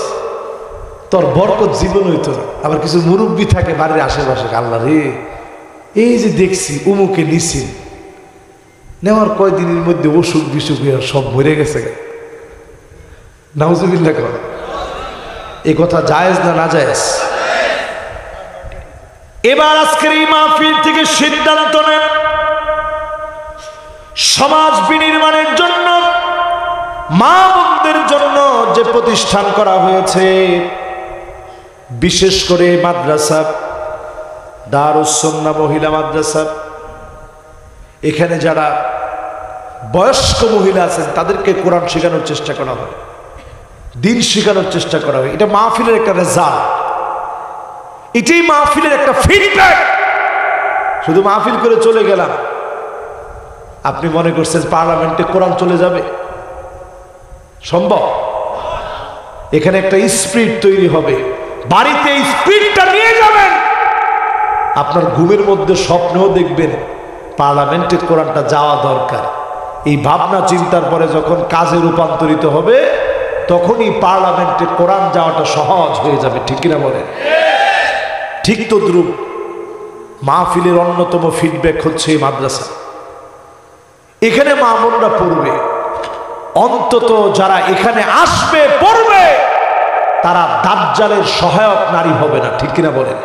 তোর বরকত জীবন হইতো না। আবার কিছু মুরব্বী থাকে বাড়ির আশেপাশে, আল্লাহ রে, এই যে দেখছি উমুকে নিছি, নেওয়ার কয়দিনের মধ্যে অসুখ বিসুখ সব মরে গেছে। নাউজুবিল্লাহ কর। এই কথা জায়েজ না না জায়েজ? এবার আজকের এই মাহফিল থেকে সিদ্ধান্ত নেন, সমাজ বিনির্মাণের জন্য, মা বোনদের জন্য যে প্রতিষ্ঠান করা হয়েছে, বিশেষ করে মাদ্রাসা, দারুস সুন্নাহ মহিলা মাদ্রাসা, এখানে যারা বয়স্ক মহিলা আছেন তাদেরকে কোরআন শেখানোর চেষ্টা করা হয়, দিন শেখানোর চেষ্টা করা হয়। এটা মাহফিলের একটা রেজাল্ট, এটাই মাহফিলের একটা ফিডব্যাক। শুধু মাহফিল করে চলে গেলাম, আপনি মনে করছেন পার্লামেন্টে কোরআন চলে যাবে? সম্ভব? এখানে একটা স্পিরিট তৈরি হবে, বাড়িতে এই স্পিরিটটা নিয়ে যাবেন। আপনার ঘুমের মধ্যে স্বপ্নেও দেখবেন পার্লামেন্টে কোরআনটা যাওয়া দরকার। এই ভাবনা চিন্তার পরে যখন কাজে রূপান্তরিত হবে, তখনই পার্লামেন্টে কোরআন যাওয়াটা সহজ হয়ে যাবে, ঠিক কিনা বলেন? ঠিক তদ্রুপ মাহফিলের অন্যতম ফিডব্যাক হচ্ছে এই মাদ্রাসা। এখানে মা বোনরা পড়বে, অন্তত যারা এখানে আসবে পড়বে তারা দাজ্জালের সহায়ক নারী হবে না, ঠিক কিনা বলেন?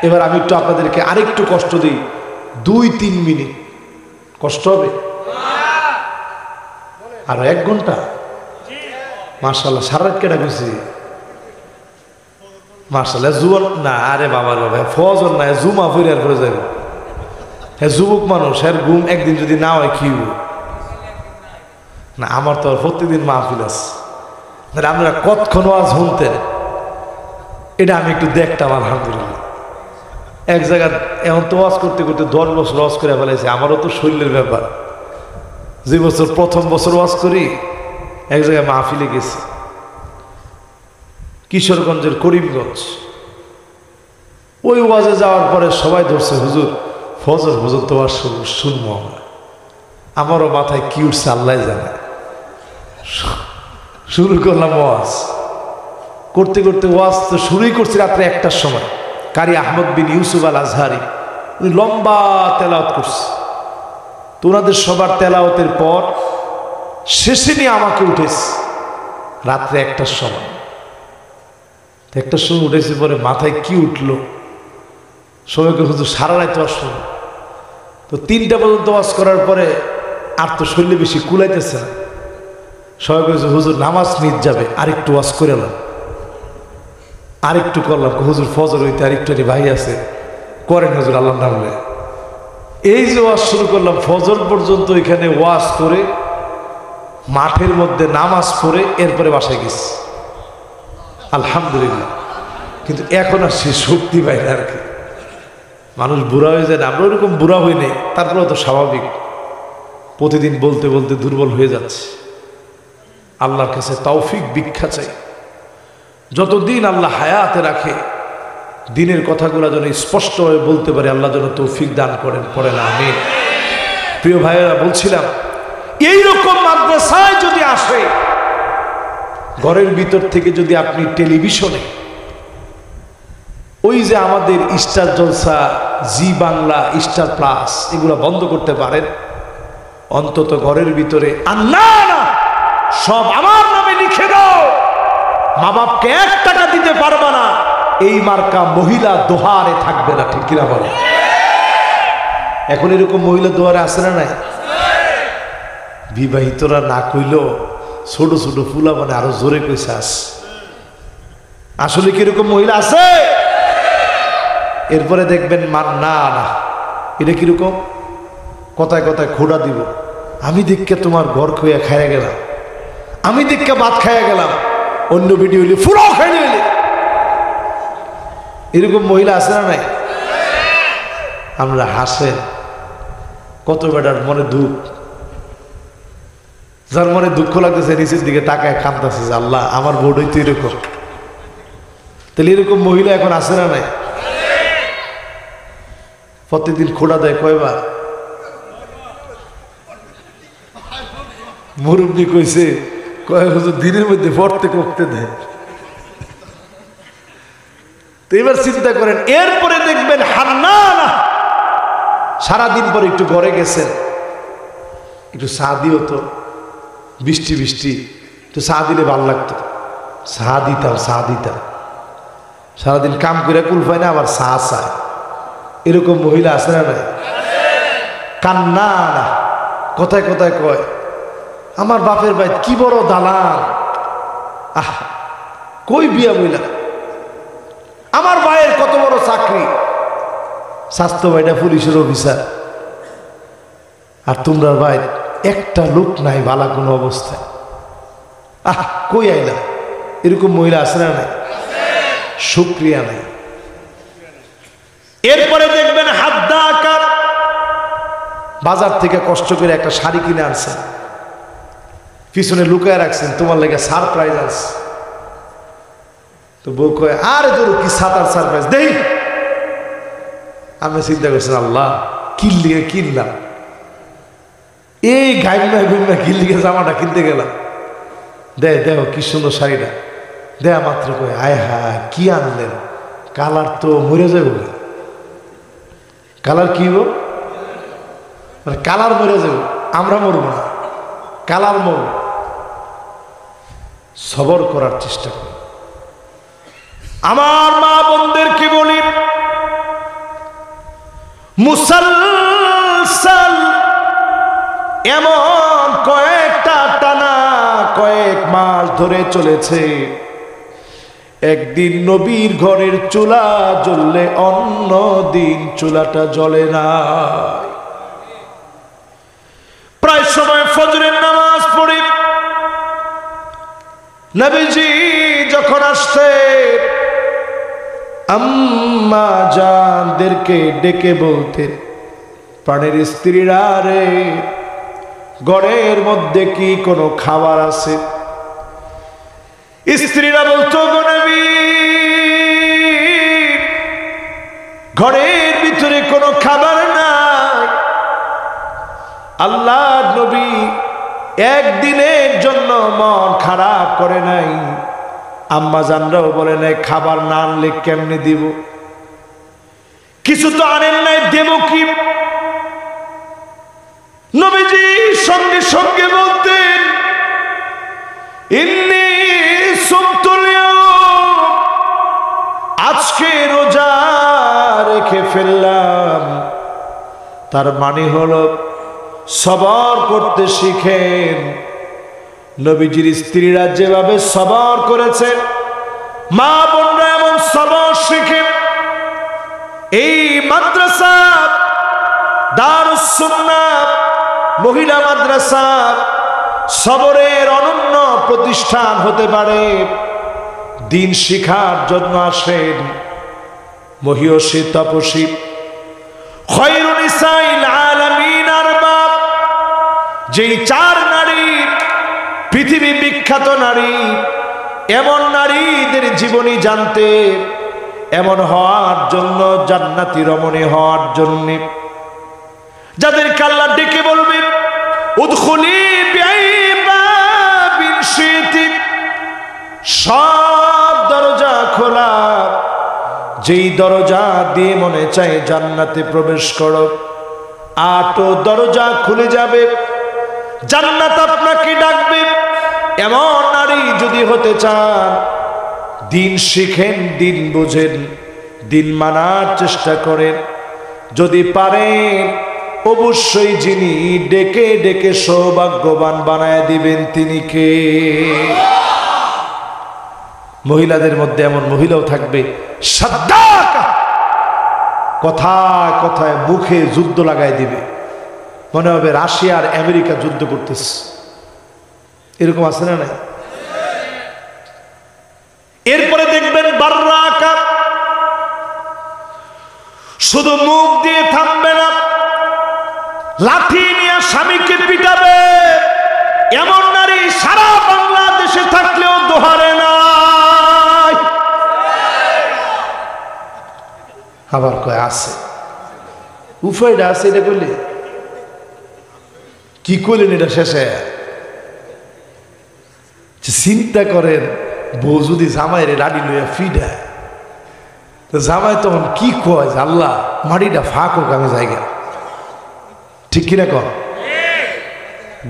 এবার আমি একটু আপনাদেরকে আরেকটু কষ্ট দিই, 2-3 মিনিট কষ্ট হবে? আর 1 ঘন্টা? মাশাআল্লাহ, সারা রাত কেটে গেছি মাশাআল্লাহ। জুয়ার না, আরে বাবার বাবা, ফজর না, জুমা ফিরে আর করে যাবে। হ্যাঁ, যুবক মানুষ, এর ঘুম একদিন যদি না হয় কি না। আমার তো প্রত্যেকদিন মাহফিল আছে, আপনারা কতক্ষণ ওয়াজ শুনতেন এটা আমি একটু দেখতাম। আলহামদুলিল্লাহ, এক জায়গায় এখন তো ওয়াজ করতে করতে 10 বছর ওয়াজ করে ফেলাইছে। আমারও তো শরীরের ব্যাপার। যে বছর প্রথম বছর ওয়াজ করি, এক জায়গায় মাহফিলে গেছি, কিশোরগঞ্জের করিমগঞ্জ। ওই ওয়াজে যাওয়ার পরে সবাই ধরছে, হুজুর ফজর পর্যন্ত ওয়াজ শুনবো আমরা। আমারও মাথায় কি উঠছে আল্লাহ জানে। শুরু করলাম ওয়াজ, করতে করতে ওয়াজ তো শুরুই করছি রাত্রে 1টার সময়। কারি আহমদ বিন ইউসুফ আল আজহারি উনি লম্বা তেলাওয়াত করছে। তো ওনাদের সবার তেলাওয়াতের পর শেষে নিয়ে আমাকে উঠেছে রাত্রে 1টার সময়। 1টার সময় উঠেছে, পরে মাথায় কি উঠলো, সবাইকে হুজুর সারা রাত ওয়াজ শুনো। তো 3টা পর্যন্ত ওয়াজ করার পরে আর তো শরীরে বেশি কুলাইতেছে না। সবাই বলছে হুজুর নামাজ মিট যাবে, আরেকটু ওয়াজ করে এলাম, আরেকটু করলাম। হুজুর ফজর হইতে আরেকটু ভাই আছে, করেন হুজুর আল্লাহর নামে। এই যে ওয়াজ শুরু করলাম, ফজর পর্যন্ত এখানে ওয়াজ করে মাঠের মধ্যে নামাজ পড়ে এরপরে বাসায় গেছি আলহামদুলিল্লাহ। কিন্তু এখন আর সে শক্তি পাই না আর কি। মানুষ বুড়া হয়ে যায় না, আমরা ওরকম বুড়া হই নাই, তারপরেও তো স্বাভাবিক প্রতিদিন বলতে বলতে দুর্বল হয়ে যাচ্ছে। আল্লাহর কাছে তৌফিক ভিক্ষা চাই, যতদিন আল্লাহ হায়াতে রাখে দিনের কথাগুলো যেন স্পষ্টভাবে বলতে পারে, আল্লাহ যেন তৌফিক দান করেন, পড়েন আমিন। প্রিয় ভাইয়েরা, বলছিলাম এইরকম মাদ্রাসায় যদি আসে, ঘরের ভিতর থেকে যদি আপনি টেলিভিশনে ওই যে আমাদের স্টার জলসা, জি বাংলা, স্টার প্লাস এগুলো বন্ধ করতে পারেন, অন্তত ঘরের ভিতরে না সব আমার নামে লিখে দাও, মা বাপকে 1 টাকা দিতে পারবা না, এই মার্কা মহিলা দোহারে থাকবে না। ঠিক কিনা বলে? এখন এরকম মহিলা দোহারে আসে না নাই? বিবাহিতরা না কইলেও ছোট ছোট ফুলা মানে আরো জোরে কইছে আস। আসলে কিরকম মহিলা আছে? এরপরে দেখবেন না না, এটা কিরকম কথায় কথায় খোড়া দিব, আমি দেখকে তোমার ঘর খুঁয়ে খাইয়া গেলাম, আমি দেখকে ভাত খাইয়া গেলাম, অন্য ভিডিও হইলে ফুরাও খাই নিলে। এরকম মহিলা আছে না নাই? আমরা হাসেন, কত বেটার মনে দুঃখ, যার মনে দুঃখ লাগতেছে নিচের দিকে তাকায় কাঁদতেছে, আল্লাহ আমার বোর্ডই তো এরকম। তাহলে এরকম মহিলা এখন আছে না নাই? প্রতিদিন খোড়া দেয় কয়বার? মুরব্বী কইছে কয় হুজুর দিনের মধ্যে পড়তে করতে দেয়। তো এবার চিন্তা করেন, এরপরে দেখবেন হান্নানা সারাদিন পরে একটু ঘরে গেছেন, একটু চা দিও তো, বৃষ্টি বৃষ্টি একটু চা দিলে ভালো লাগতো, চা দিতাম সারাদিন কাম করে কুল পায় না, আবার চা চায়। এরকম মহিলা আছে না নাই? কান্না না, কথায় কথায় কয় আমার বাপের ভাই কি বড় দালাল, আহ কই বিয়া বইলা, আমার ভাইয়ের কত বড় চাকরি, স্বাস্থ্য ভাইটা পুলিশের অফিসার, আর তোমরা ভাই একটা লোক নাই বালা কোনো অবস্থায়, আহ কই আইলা। এরকম মহিলা আছে না নাই? শুকরিয়া নাই। এরপরে দেখবেন হাদ্দাকার বাজার থেকে কষ্ট করে একটা শাড়ি কিনে আনছেন, পিছনে লুকায় রাখছেন, তোমার লেগে সারপ্রাইজ আছে। তো বউ কয় আরে তোর কি সারপ্রাইজ দেই। আমি চিন্তা করছেন আল্লাহ কিনলিগে কিনলাম, এই ঘাইমা কিনলিগে জামাটা কিনতে গেলাম, দেখো কি সুন্দর শাড়িটা, দেয়া মাত্র কয় আয় হায় কি আনলেন, কালার তো মরে যাবো। কালার কি গো? মানে কালার মরে যাবো, আমরা মরবো না, কালার মরব। সবর করার চেষ্টা করি। আমার মা বোনদেরকে বলি, মুসালসাল, এমন কয়েকটা টানা কয়েক মাস ধরে চলেছে। একদিন নবীর ঘরের চুলা জ্বললে অন্য দিন চুলাটা জ্বলে না। প্রায় সময় ফজরের নামাজ পড়ে নবীজি যখন আসতে আম্মা জানদেরকে ডেকে বলতেন, প্রাণের স্ত্রীরা রে, ঘরের মধ্যে কি কোনো খাবার আছে? স্ত্রীরা বলতো, গো নবী, ঘরের ভিতরে কোনো খাবার নাই। আল্লাহ নবী একদিনের জন্য মন খারাপ করে নাই। আম্মা জানরাও বলে নাই, খাবার না আনলে কেমনে দিব? কিছু তো আনেন নাই, দেব কি? নবীজি সঙ্গে সঙ্গে বলতেন, ইন্নী সুমতুল ইয়াওম, আজকে রোজা রেখে ফেললাম। তার মানে হলো সবর করতে শিখেন। নবীজির স্ত্রীরা যেভাবে সবর করেছেন, মা বোনরা এমন সবর শিখেন। এই মাদ্রাসা দারুস সুন্নাহ মহিলা মাদ্রাসা সবরের অনন্য প্রতিষ্ঠান হতে পারে। দিন শিখার জন্য আসেন মহিয়সী তপসী খায়রুন নিসাইল আলামিন আরবাব, যেই চার নারী পৃথিবী বিখ্যাত নারী, এমন নারীদের জীবনী জানতে, এমন হওয়ার জন্য, জান্নাতি রমণী হওয়ার জন্য, যাদেরকে আল্লাহ ডেকে বলবে উদখুলি বিআইবাবিন শিতি, সব দরজা খোলা, যেই দরজা দিয়ে মনে চায় জান্নাতে প্রবেশ করো। 8 দরজা খুলে যাবে, জান্নাত আপনাকে ডাকবে। এমন নারী যদি হতে চান, দিন শিখেন, দিন বুঝেন, দিন মানার চেষ্টা করেন। যদি পারেন, অবশ্যই যিনি ডেকে ডেকে সৌভাগ্যবান বানায় দিবেন তিনি কে? মহিলাদের মধ্যে এমন মহিলাও থাকবে, সাদ্দাকা, কথায় কথায় মুখে যুদ্ধ লাগাই দিবে, মনে হবে রাশিয়া আর আমেরিকা যুদ্ধ করতেছে। এরকম আছে না নাই? এরপরে দেখবেন বাররাকা, শুধু মুখ দিয়ে থামবে না, লাঠি নিয়ে স্বামীকে পিটাবে। এমন নারী সারা বাংলাদেশে থাকলেও দোহারে নাই। আবার কয় আছে, উপায়টা আছে, এটা করলে কি করলেন? এটা শেষে চিন্তা করেন, বউ যদি জামাইরে লাডি লইয়া ফিডায়, তো জামাই তখন কি কয়, আল্লাহ মাটিটা ফাঁক হোক, আমি জায়গা। ঠিক কিনা কর?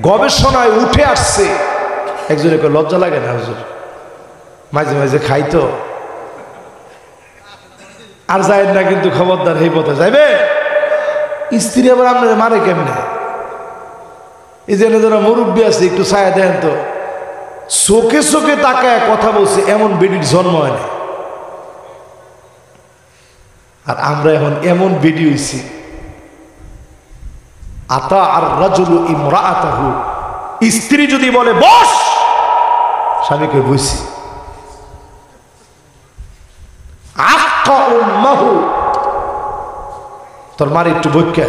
গবেষণায় উঠে আসছে, একজনে কয় লজ্জা লাগে না হুজুর, মাঝে মাঝে খাইতো আর যায় না, কিন্তু খবরদার এই পথে যাইবে। স্ত্রী আবার আপনার মারে কেমনে? এই যে যারা মুরব্বী আছে, একটু ছায়া দেন তো, চোখে চোখে তাকায় কথা বলছে, এমন বেডির জন্ম হয় না। আর আমরা এখন এমন বেডি হইছি, আতা আর রাজুলু ইমরাআতাহু, স্ত্রী যদি বলে বস, স্বামীকে বসি। আক্কা উম্মাহু, তোর মার একটু বইকা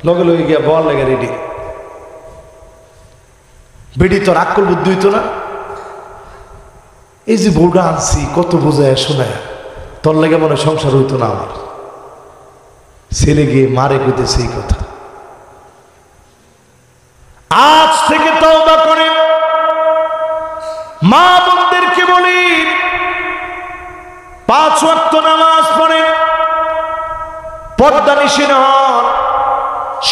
লগে লগে গিয়া বল লাগে রেডি। বেডি তোর আক্কল বুদ্ধি হইতো না? এই যে বউটা আনছি, কত বোঝায় শোনায়, তোর লাগে মনে সংসার হইতো না আমার। ছেলে গিয়ে মারে কইতেছে এই কথা। আজ থেকে তওবা করেন। মা বোনদেরকে বলি, 5 ওয়াক্ত নামাজ পড়েন, পর্দানিশীন হন,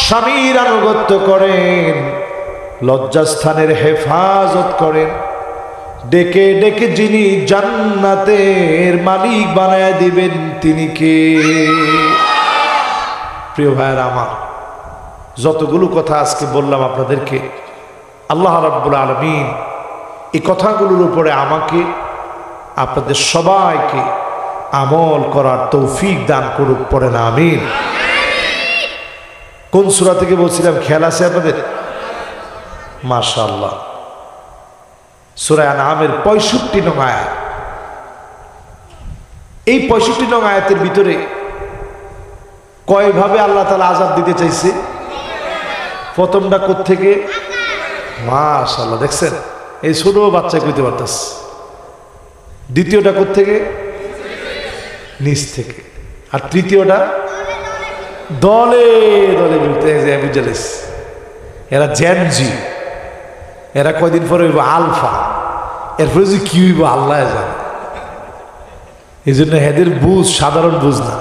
স্বামীর আনুগত্য করেন, লজ্জাস্থানের হেফাজত করেন। ডেকে ডেকে যিনি জান্নাতের মালিক বানায় দিবেন তিনি কে? প্রিয় ভাইয়েরা আমার, যতগুলো কথা আজকে বললাম আপনাদেরকে, আল্লাহ রাব্বুল আলামিন এই কথাগুলোর উপরে আমাকে আপনাদের সবাইকে আমল করার তৌফিক দান করুক, পড়েন আমিন। কোন সূরা থেকে বলছিলাম, খেয়াল আছে আপনাদের? মাশাআল্লাহ, সূরা আনআমের 65 নং আয়াত। এই 65 নং আয়াতের ভিতরে কয়ভাবে আল্লাহ তাআলা আযাব দিতে চাইছে? প্রথমটা কোত্থেকে? মাশাআল্লাহ, দেখছেন এই ছোট বাচ্চা কইতে পারতেছে। দ্বিতীয়টা কোত্থেকে? নিচ থেকে। আর তৃতীয়টা দলে দলে বুঝালিস, এরা জেনজি, এরা কয়দিন পরে হইব আলফা, এরপরে যে কি হইব আল্লাহ জানে। এই জন্য হেদের বুঝ সাধারণ বুঝ না।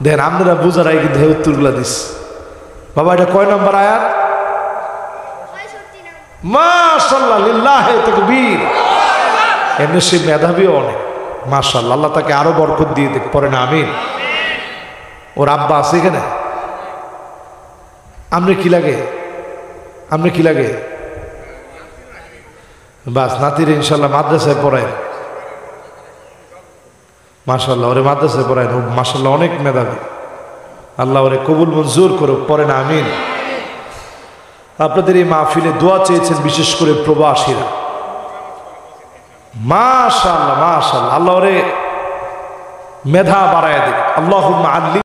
দেখেন আপনারা বুঝারাই কিন্তু হে উত্তরগুলা দিস। বাবা এটা কয় নম্বর আয়াত? মাশাআল্লাহ, লিল্লাহি তাকবীর। এমনি সে মেধাবীও অনেক, মাশাআল্লাহ, আল্লাহ তাকে আরো বরকত দিয়ে দেখ, পড়েন আমিন। ওর আব্বা আছে এখানে? আপনি কি লাগে? আপনি কি লাগে? বাস নাতির ইনশাল্লাহ মাদ্রাসায় পড়ায়, মাশাআল্লাহ, ওরে মাদ্রাসায় পড়ায়, মাশাআল্লাহ অনেক মেধাবী, আল্লাহ ওরে কবুল মঞ্জুর করুক, পড়েন আমিন। আপনাদের এই মাহফিলে দোয়া চেয়েছেন বিশেষ করে প্রবাসীরা, মাশাআল্লাহ মাশাআল্লাহ, আল্লাহ ওরে মেধা বাড়ায় দিক। আল্লাহুম্মা আল্লি